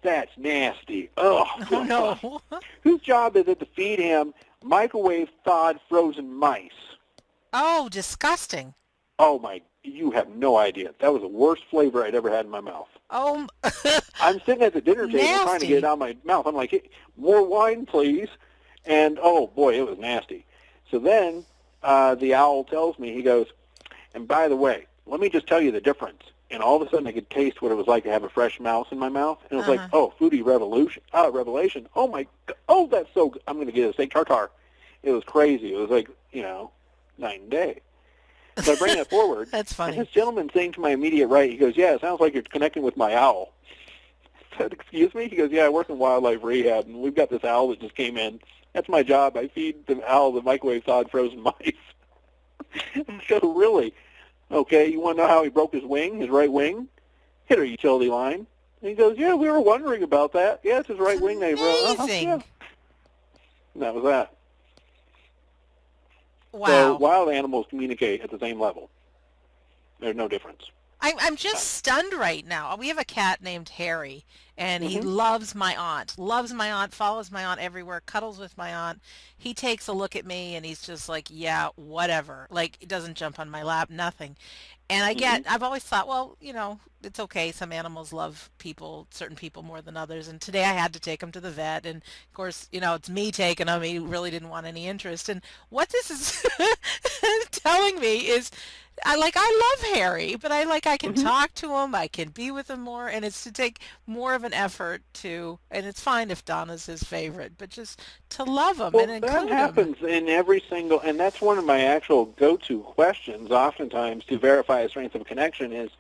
that's nasty. Oh, no. Whose job is it to feed him microwave thawed frozen mice? Oh, disgusting. Oh, you have no idea. That was the worst flavor I'd ever had in my mouth. Oh. I'm sitting at the dinner table Nasty. trying to get it out of my mouth. I'm like, hey, more wine, please. And, oh, boy, it was nasty. So then the owl tells me, he goes, and by the way, let me just tell you the difference and all of a sudden I could taste what it was like to have a fresh mouse in my mouth, and it was like, Uh-huh. oh, foodie revelation. Oh my, oh, that's so good. I'm going to get a steak tartare. It was crazy. It was like, night and day. So I bring that forward, That's and funny. this gentleman saying to my immediate right, he goes, yeah, it sounds like you're connecting with my owl. I said, excuse me? He goes, yeah, I work in wildlife rehab, and we've got this owl that just came in. That's my job. I feed the owl the microwave-thawed frozen mice. So really, okay, you want to know how he broke his wing, his right wing? Hit a utility line. And he goes, yeah, we were wondering about that. Yeah, it's his right It's wing they broke. Yeah. amazing. And that was that. So Wow. wild animals communicate at the same level. There's no difference. I'm just stunned right now. We have a cat named Harry, and he Mm-hmm. loves my aunt. Loves my aunt, follows my aunt everywhere, cuddles with my aunt. He takes a look at me, and he's just like, yeah, whatever. Like, he doesn't jump on my lap, nothing. And Mm-hmm. I've always thought, well, it's okay. Some animals love certain people more than others. And today I had to take him to the vet. And of course, it's me taking him. He really didn't want any interest. And what this is telling me is I love Harry, but I can Mm-hmm. talk to him, I can be with him more, and it's to take more of an effort and it's fine if Donna's his favorite, but just to love him and Well, that include him. happens in every single, and that's one of my actual go-to questions oftentimes to verify a strength of a connection is,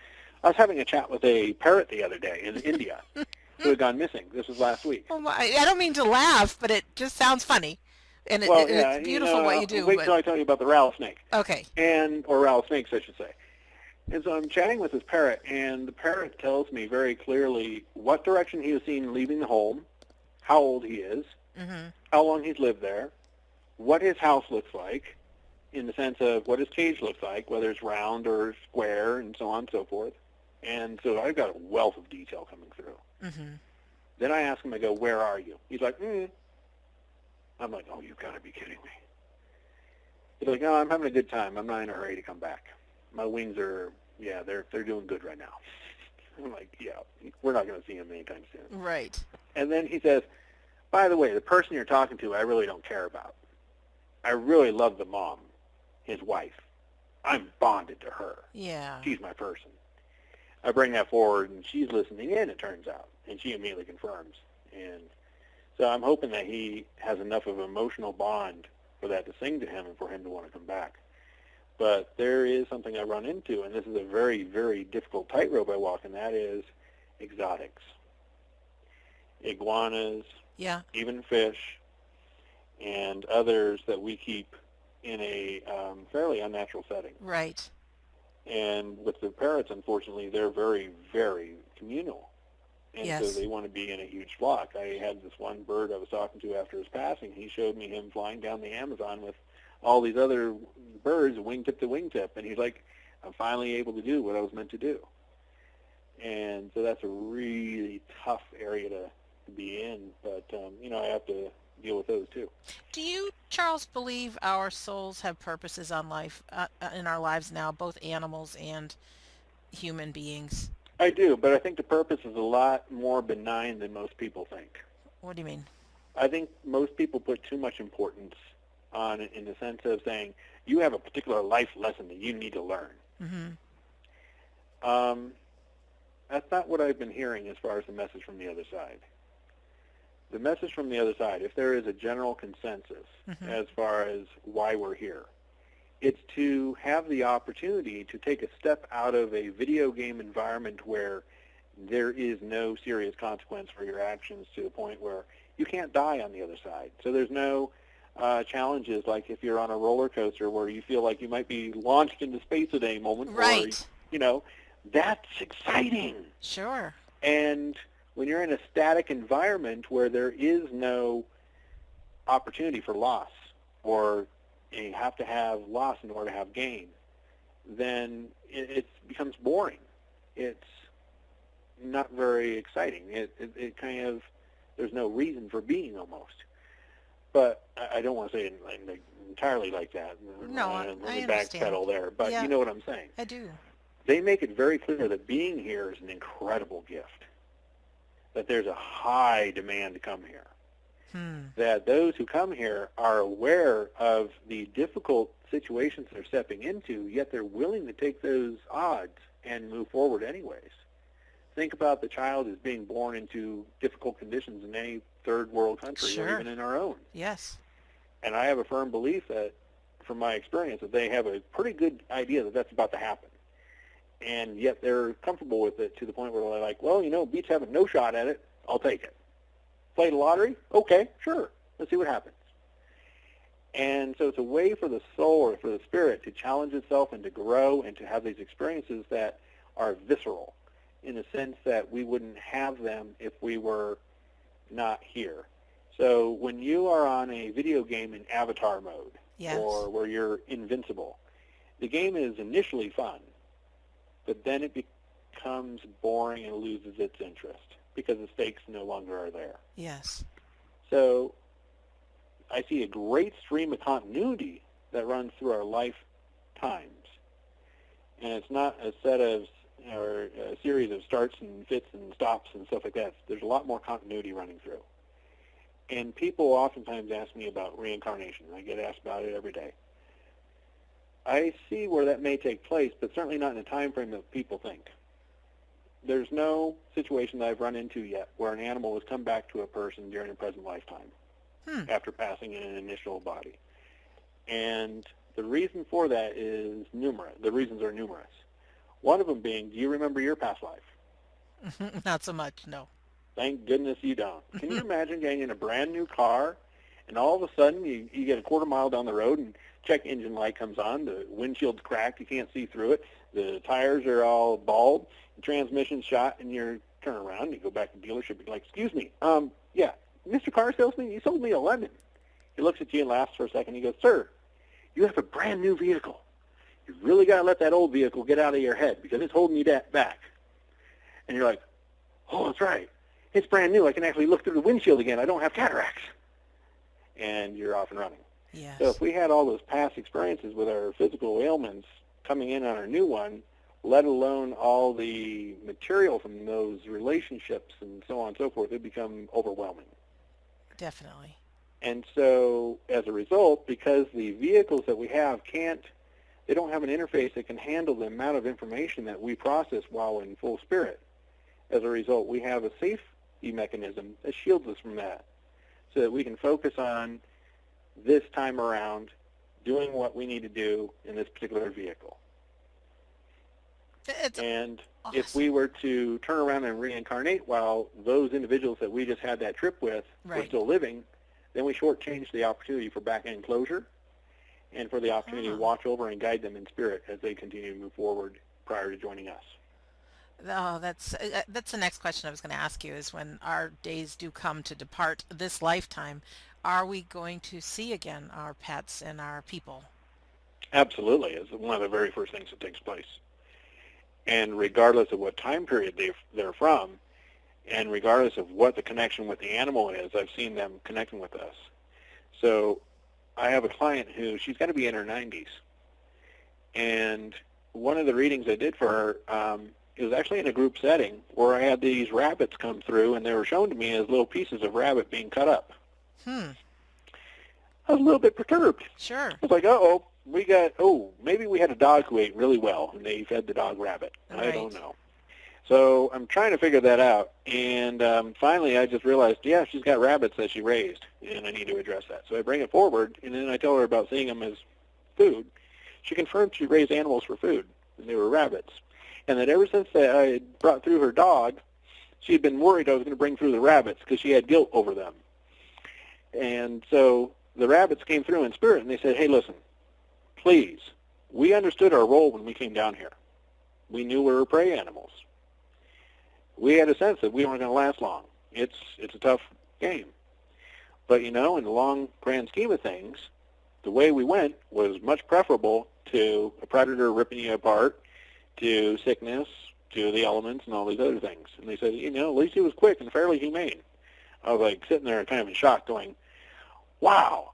I was having a chat with a parrot the other day in India who had gone missing. This was last week. Oh my, I don't mean to laugh, but it just sounds funny. And Well, it's yeah, beautiful what you do, wait but till I tell you about the rattlesnake, okay. or rattlesnakes, I should say. And so I'm chatting with this parrot, and the parrot tells me very clearly what direction he was seen leaving the home, how old he is, Mhm. how long he's lived there, what his house looks like, in the sense of what his cage looks like, whether it's round or square, and so on and so forth. And so I've got a wealth of detail coming through. Mhm. Then I ask him, I go, where are you? He's like, I'm like, oh, you've got to be kidding me. He's like, no, I'm having a good time. I'm not in a hurry to come back. My wings are, yeah, they're doing good right now. I'm like, yeah, we're not going to see him anytime soon. Right. And then he says, by the way, the person you're talking to, I really don't care about. I really love the mom, his wife. I'm bonded to her. Yeah. She's my person. I bring that forward, and she's listening in, it turns out, and she immediately confirms. And so I'm hoping that he has enough of an emotional bond for that to sing to him and for him to want to come back. But there is something I run into, and this is a very, very difficult tightrope I walk, and that is exotics. Iguanas, Yeah. even fish, and others that we keep in a fairly unnatural setting. Right. And with the parrots, unfortunately, they're very, very communal. And so Yes. they want to be in a huge flock. I had this one bird I was talking to after his passing. He showed me him flying down the Amazon with all these other birds, wingtip to wingtip. And he's like, I'm finally able to do what I was meant to do. And so that's a really tough area to be in. But, I have to deal with those too. Do you, Charles, believe our souls have purposes in our lives now, both animals and human beings? I do, but I think the purpose is a lot more benign than most people think. What do you mean? I think most people put too much importance on it in the sense of saying, you have a particular life lesson that you need to learn. Mhm. That's not what I've been hearing as far as the message from the other side. The message from the other side, if there is a general consensus Mhm. as far as why we're here, it's to have the opportunity to take a step out of a video game environment where there is no serious consequence for your actions to the point where you can't die on the other side. So there's no challenges like if you're on a roller coaster where you feel like you might be launched into space at any moment. Right. Or, that's exciting. Sure. And when you're in a static environment where there is no opportunity for loss or you have to have loss in order to have gain, then it becomes boring. It's not very exciting. It kind of, there's no reason for being almost. But I don't want to say it like entirely like that. No, Let I me understand. backpedal there. But Yeah. you know what I'm saying. I do. They make it very clear that being here is an incredible gift, that there's a high demand to come here, that those who come here are aware of the difficult situations they're stepping into, yet they're willing to take those odds and move forward anyways. Think about the child as being born into difficult conditions in any third world country or Sure. even in our own. Yes. And I have a firm belief that, from my experience, that they have a pretty good idea that that's about to happen. And yet they're comfortable with it to the point where they're like, well, beats having no shot at it. I'll take it. Play the lottery? Okay, sure. Let's see what happens. And so it's a way for the soul or for the spirit to challenge itself and to grow and to have these experiences that are visceral, in the sense that we wouldn't have them if we were not here. So when you are on a video game in avatar mode, Yes. or where you're invincible, the game is initially fun, but then it becomes boring and loses its interest because the stakes no longer are there. Yes. So I see a great stream of continuity that runs through our lifetimes. And it's not a set of, or a series of starts and fits and stops and stuff like that. There's a lot more continuity running through. And people oftentimes ask me about reincarnation. I get asked about it every day. I see where that may take place, but certainly not in the time frame that people think. There's no situation that I've run into yet where an animal has come back to a person during a present lifetime after passing in an initial body. And the reason for that is numerous. The reasons are numerous. One of them being, do you remember your past life? Not so much, no. Thank goodness you don't. Can you imagine getting in a brand new car and all of a sudden you get a quarter mile down the road and check engine light comes on, the windshield's cracked, you can't see through it, the tires are all bald, the transmission's shot, and you turn around and you go back to the dealership and you're like, excuse me, yeah, Mr. Car Salesman, you sold me a lemon. He looks at you and laughs for a second. He goes, sir, you have a brand new vehicle. You really got to let that old vehicle get out of your head because it's holding you back. And you're like, oh, that's right. It's brand new. I can actually look through the windshield again. I don't have cataracts. And you're off and running. Yes. So if we had all those past experiences with our physical ailments coming in on our new one, let alone all the material from those relationships and so on and so forth, it would become overwhelming. Definitely. And so as a result, because the vehicles that we have they don't have an interface that can handle the amount of information that we process while in full spirit. As a result, we have a safety mechanism that shields us from that so that we can focus on this time around doing what we need to do in this particular vehicle. And awesome. If we were to turn around and reincarnate while those individuals that we just had that trip with were still living, then we shortchange the opportunity for back-end closure and for the opportunity to watch over and guide them in spirit as they continue to move forward prior to joining us. Oh, that's the next question I was going to ask you is when our days do come to depart this lifetime, are we going to see again our pets and our people? Absolutely. It's one of the very first things that takes place. And regardless of what time period they're from, and regardless of what the connection with the animal is, I've seen them connecting with us. So I have a client who, she's got to be in her 90s. And one of the readings I did for her, it was actually in a group setting where I had these rabbits come through, and they were shown to me as little pieces of rabbit being cut up. I was a little bit perturbed. Sure. I was like, maybe we had a dog who ate really well, and they fed the dog rabbit. Right. I don't know. So I'm trying to figure that out. And finally, I just realized, yeah, she's got rabbits that she raised, and I need to address that. So I bring it forward, and then I tell her about seeing them as food. She confirmed she raised animals for food, and they were rabbits. And that ever since I had brought through her dog, she had been worried I was going to bring through the rabbits because she had guilt over them. And so the rabbits came through in spirit, and they said, hey, listen, please, we understood our role when we came down here. We knew we were prey animals. We had a sense that we weren't going to last long. It's a tough game. But, in the long, grand scheme of things, the way we went was much preferable to a predator ripping you apart, to sickness, to the elements, and all these other things. And they said, at least he was quick and fairly humane. I was like sitting there kind of in shock going, wow,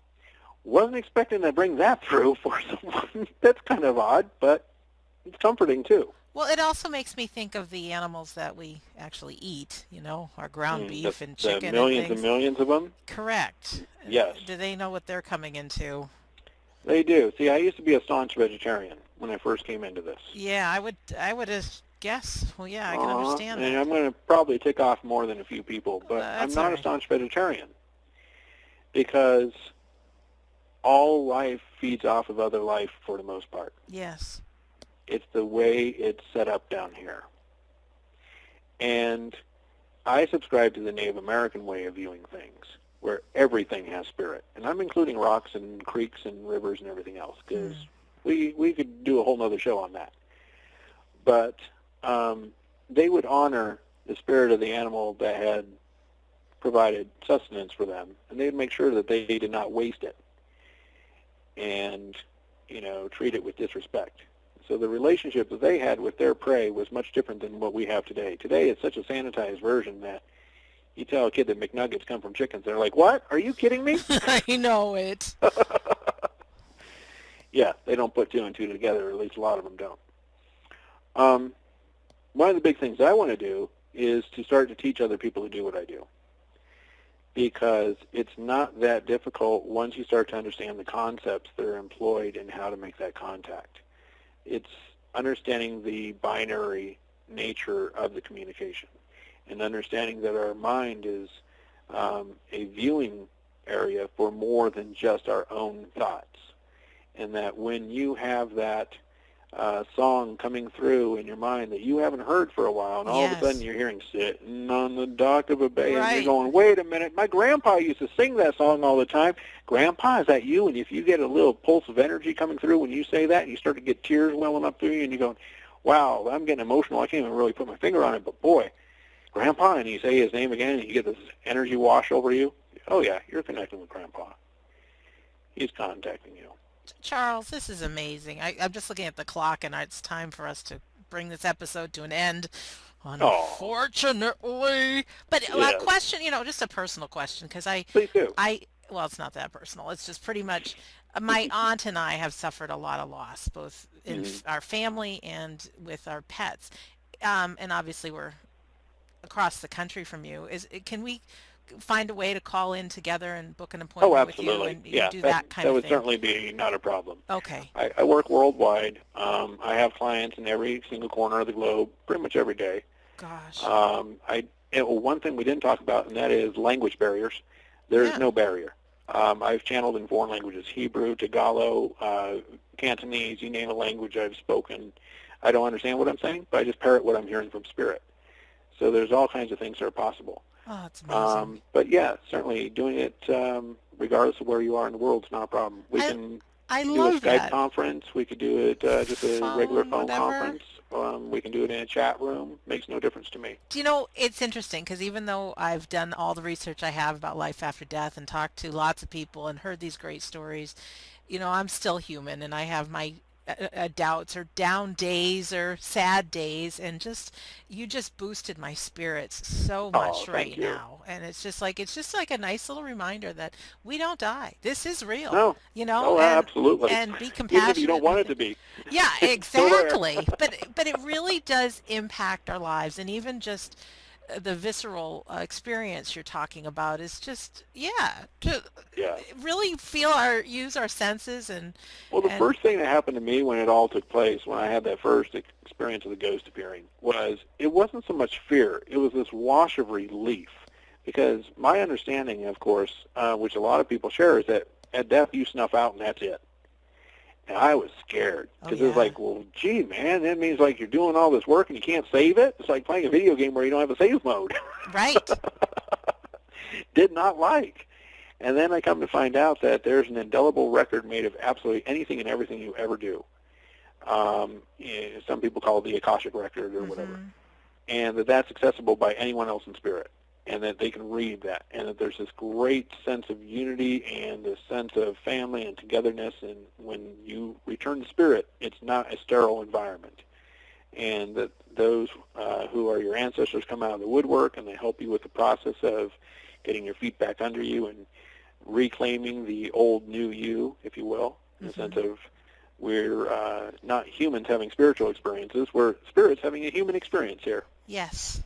wasn't expecting to bring that through for someone. That's kind of odd, but it's comforting too. Well, it also makes me think of the animals that we actually eat, our ground beef and chicken millions and millions of them? Correct. Yes. Do they know what they're coming into? They do. See, I used to be a staunch vegetarian. when I first came into this. Yeah, I would guess. Well, yeah, I can understand And that. I'm going to probably tick off more than a few people, but I'm That's all not a right. staunch vegetarian because all life feeds off of other life for the most part. Yes. It's the way it's set up down here. And I subscribe to the Native American way of viewing things, where everything has spirit. And I'm including rocks and creeks and rivers and everything else, because we could do a whole other show on that. But they would honor the spirit of the animal that had provided sustenance for them, and they'd make sure that they did not waste it and, treat it with disrespect. So the relationship that they had with their prey was much different than what we have today. Today it's such a sanitized version that you tell a kid that McNuggets come from chickens, they're like, what? Are you kidding me? I know it. Yeah, they don't put two and two together, or at least a lot of them don't. One of the big things I want to do is to start to teach other people to do what I do, because it's not that difficult once you start to understand the concepts that are employed and how to make that contact. It's understanding the binary nature of the communication and understanding that our mind is a viewing area for more than just our own thoughts, and that when you have that song coming through in your mind that you haven't heard for a while, and all of a sudden you're hearing "Sitting on the Dock of a Bay," and you're going, wait a minute, my grandpa used to sing that song all the time. Grandpa, is that you? And if you get a little pulse of energy coming through when you say that, and you start to get tears welling up through you, and you're going, wow, I'm getting emotional, I can't even really put my finger on it, but boy, Grandpa, and you say his name again, and you get this energy wash over you, oh yeah, you're connecting with Grandpa. He's contacting you. Charles, this is amazing. I'm just looking at the clock, and it's time for us to bring this episode to an end. Oh, Unfortunately. But a yes. question, just a personal question, because Please do. well, it's not that personal. It's just pretty much my aunt and I have suffered a lot of loss, both in our family and with our pets. And obviously we're across the country from you. Can we find a way to call in together and book an Oh, appointment with you absolutely. and Yeah, do that kind that of would thing? certainly be not a problem. Okay. I work worldwide. I have clients in every single corner of the globe, pretty much every day. Gosh. One thing we didn't talk about, and that is language barriers. There's no barrier. I've channeled in foreign languages: Hebrew, Tagalog, Cantonese, you name a language I've spoken. I don't understand what I'm saying, but I just parrot what I'm hearing from spirit. So there's all kinds of things that are possible. Oh, that's amazing. But yeah, certainly doing it regardless of where you are in the world is not a problem. We can I do a love Skype that. conference. We could do it just a regular phone Whatever. conference. We can do it in a chat room. Makes no difference to me. Do you know, it's interesting because even though I've done all the research I have about life after death and talked to lots of people and heard these great stories, I'm still human and I have my doubts or down days or sad days, and you just boosted my spirits so much Oh, right thank you. now, and it's just like a nice little reminder that we don't die. This is real. No. Oh, and absolutely. be Even if you don't compassionate. want it to be. Yeah, It's still there. exactly. But it really does impact our lives, and even just the visceral experience you're talking about is just to Yeah. really use our senses Well, the and first thing that happened to me when it all took place, when I had that first experience of the ghost appearing, was it wasn't so much fear. It was this wash of relief. Because my understanding, of course, which a lot of people share, is that at death you snuff out and that's it. And I was scared because it was like, well, gee, man, that means like you're doing all this work and you can't save it. It's like playing a video game where you don't have a save mode. right. Did not like. And then I come to find out that there's an indelible record made of absolutely anything and everything you ever do. Some people call it the Akashic record or whatever. And that's accessible by anyone else in spirit, and that they can read that, and that there's this great sense of unity and this sense of family and togetherness, and when you return to spirit, it's not a sterile environment, and that those who are your ancestors come out of the woodwork, and they help you with the process of getting your feet back under you and reclaiming the old new you, if you will, in the sense of we're not humans having spiritual experiences, we're spirits having a human experience here. Yes.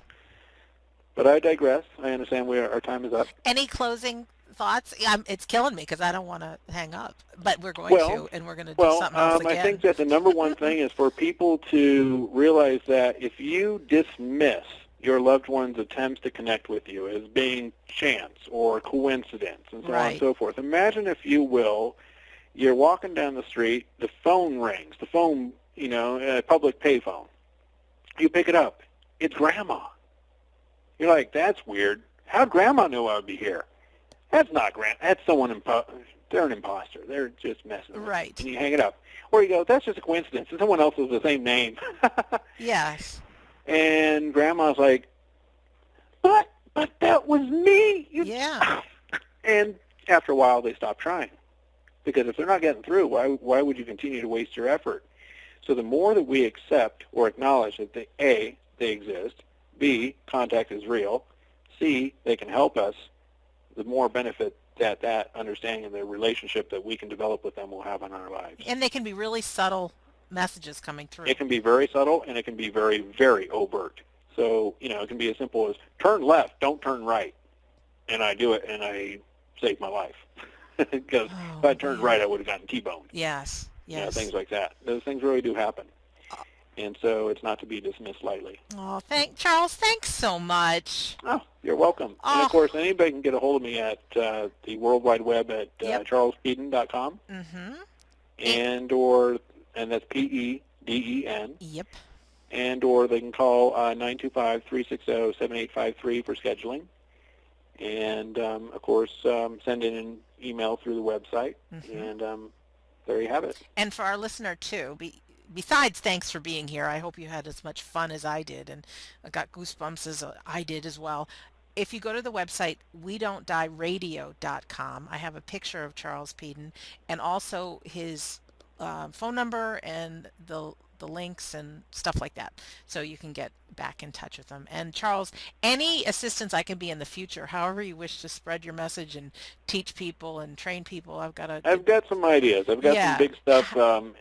But I digress. I understand our time is up. Any closing thoughts? It's killing me because I don't want to hang up, but we're going Well, to, and we're going to do something else I think again. that the number one thing is for people to realize that if you dismiss your loved one's attempts to connect with you as being chance or coincidence and so on and Right. so forth, imagine, if you will, you're walking down the street, the phone rings, the phone, public payphone. You pick it up. It's Grandma. You're like, that's weird. How'd Grandma know I would be here? That's not Grandma. That's someone, they're an imposter. They're just messing with me. Right. And you hang it up. Or you go, that's just a coincidence. Someone else has the same name. Yes. And Grandma's like, but that was me. Yeah. And after a while, they stop trying. Because if they're not getting through, why would you continue to waste your effort? So the more that we accept or acknowledge that A, they exist, B, contact is real, C, they can help us, the more benefit that understanding of the relationship that we can develop with them will have on our lives. And they can be really subtle messages coming through. It can be very subtle, and it can be very, very overt. So, it can be as simple as turn left, don't turn right. And I do it, and I save my life. Because if I turned right, I would have gotten T-boned. Yes. Yes. Things like that. Those things really do happen. And so it's not to be dismissed lightly. Oh, Charles, thanks so much. Oh, you're welcome. Oh. And, of course, anybody can get a hold of me at the World Wide Web at charlespeden.com. Mm-hmm. And that's P-E-D-E-N. Yep. Or they can call 925-360-7853 for scheduling. And, of course, send in an email through the website. Mm-hmm. And there you have it. And for our listener, too, besides thanks for being here, I hope you had as much fun as I did, and I got goosebumps as I did as well. If you go to the website, WeDon'tDieRadio.com, I have a picture of Charles Peden and also his phone number and the links and stuff like that, so you can get back in touch with them. And Charles, any assistance I can be in the future, however you wish to spread your message and teach people and train people, I've got some ideas. I've got some big stuff.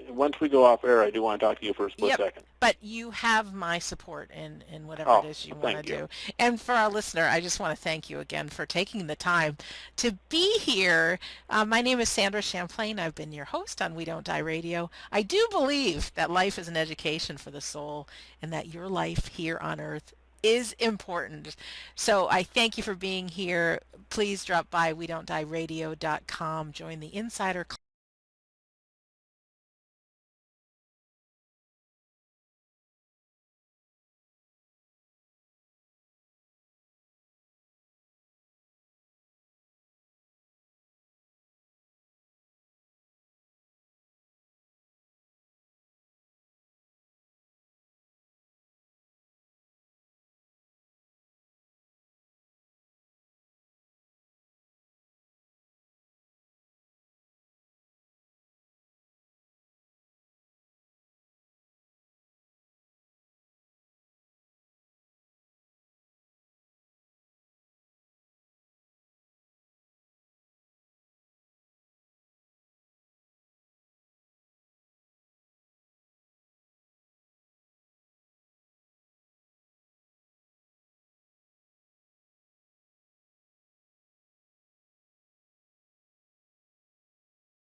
Once we go off air, I do want to talk to you for a split second. But you have my support in whatever it is you want to do. And for our listener, I just want to thank you again for taking the time to be here. My name is Sandra Champlain. I've been your host on We Don't Die Radio. I do believe that life is an education for the soul, and that your life here on earth is important. So I thank you for being here. Please drop by WeDon'tDieRadio.com. Join the Insider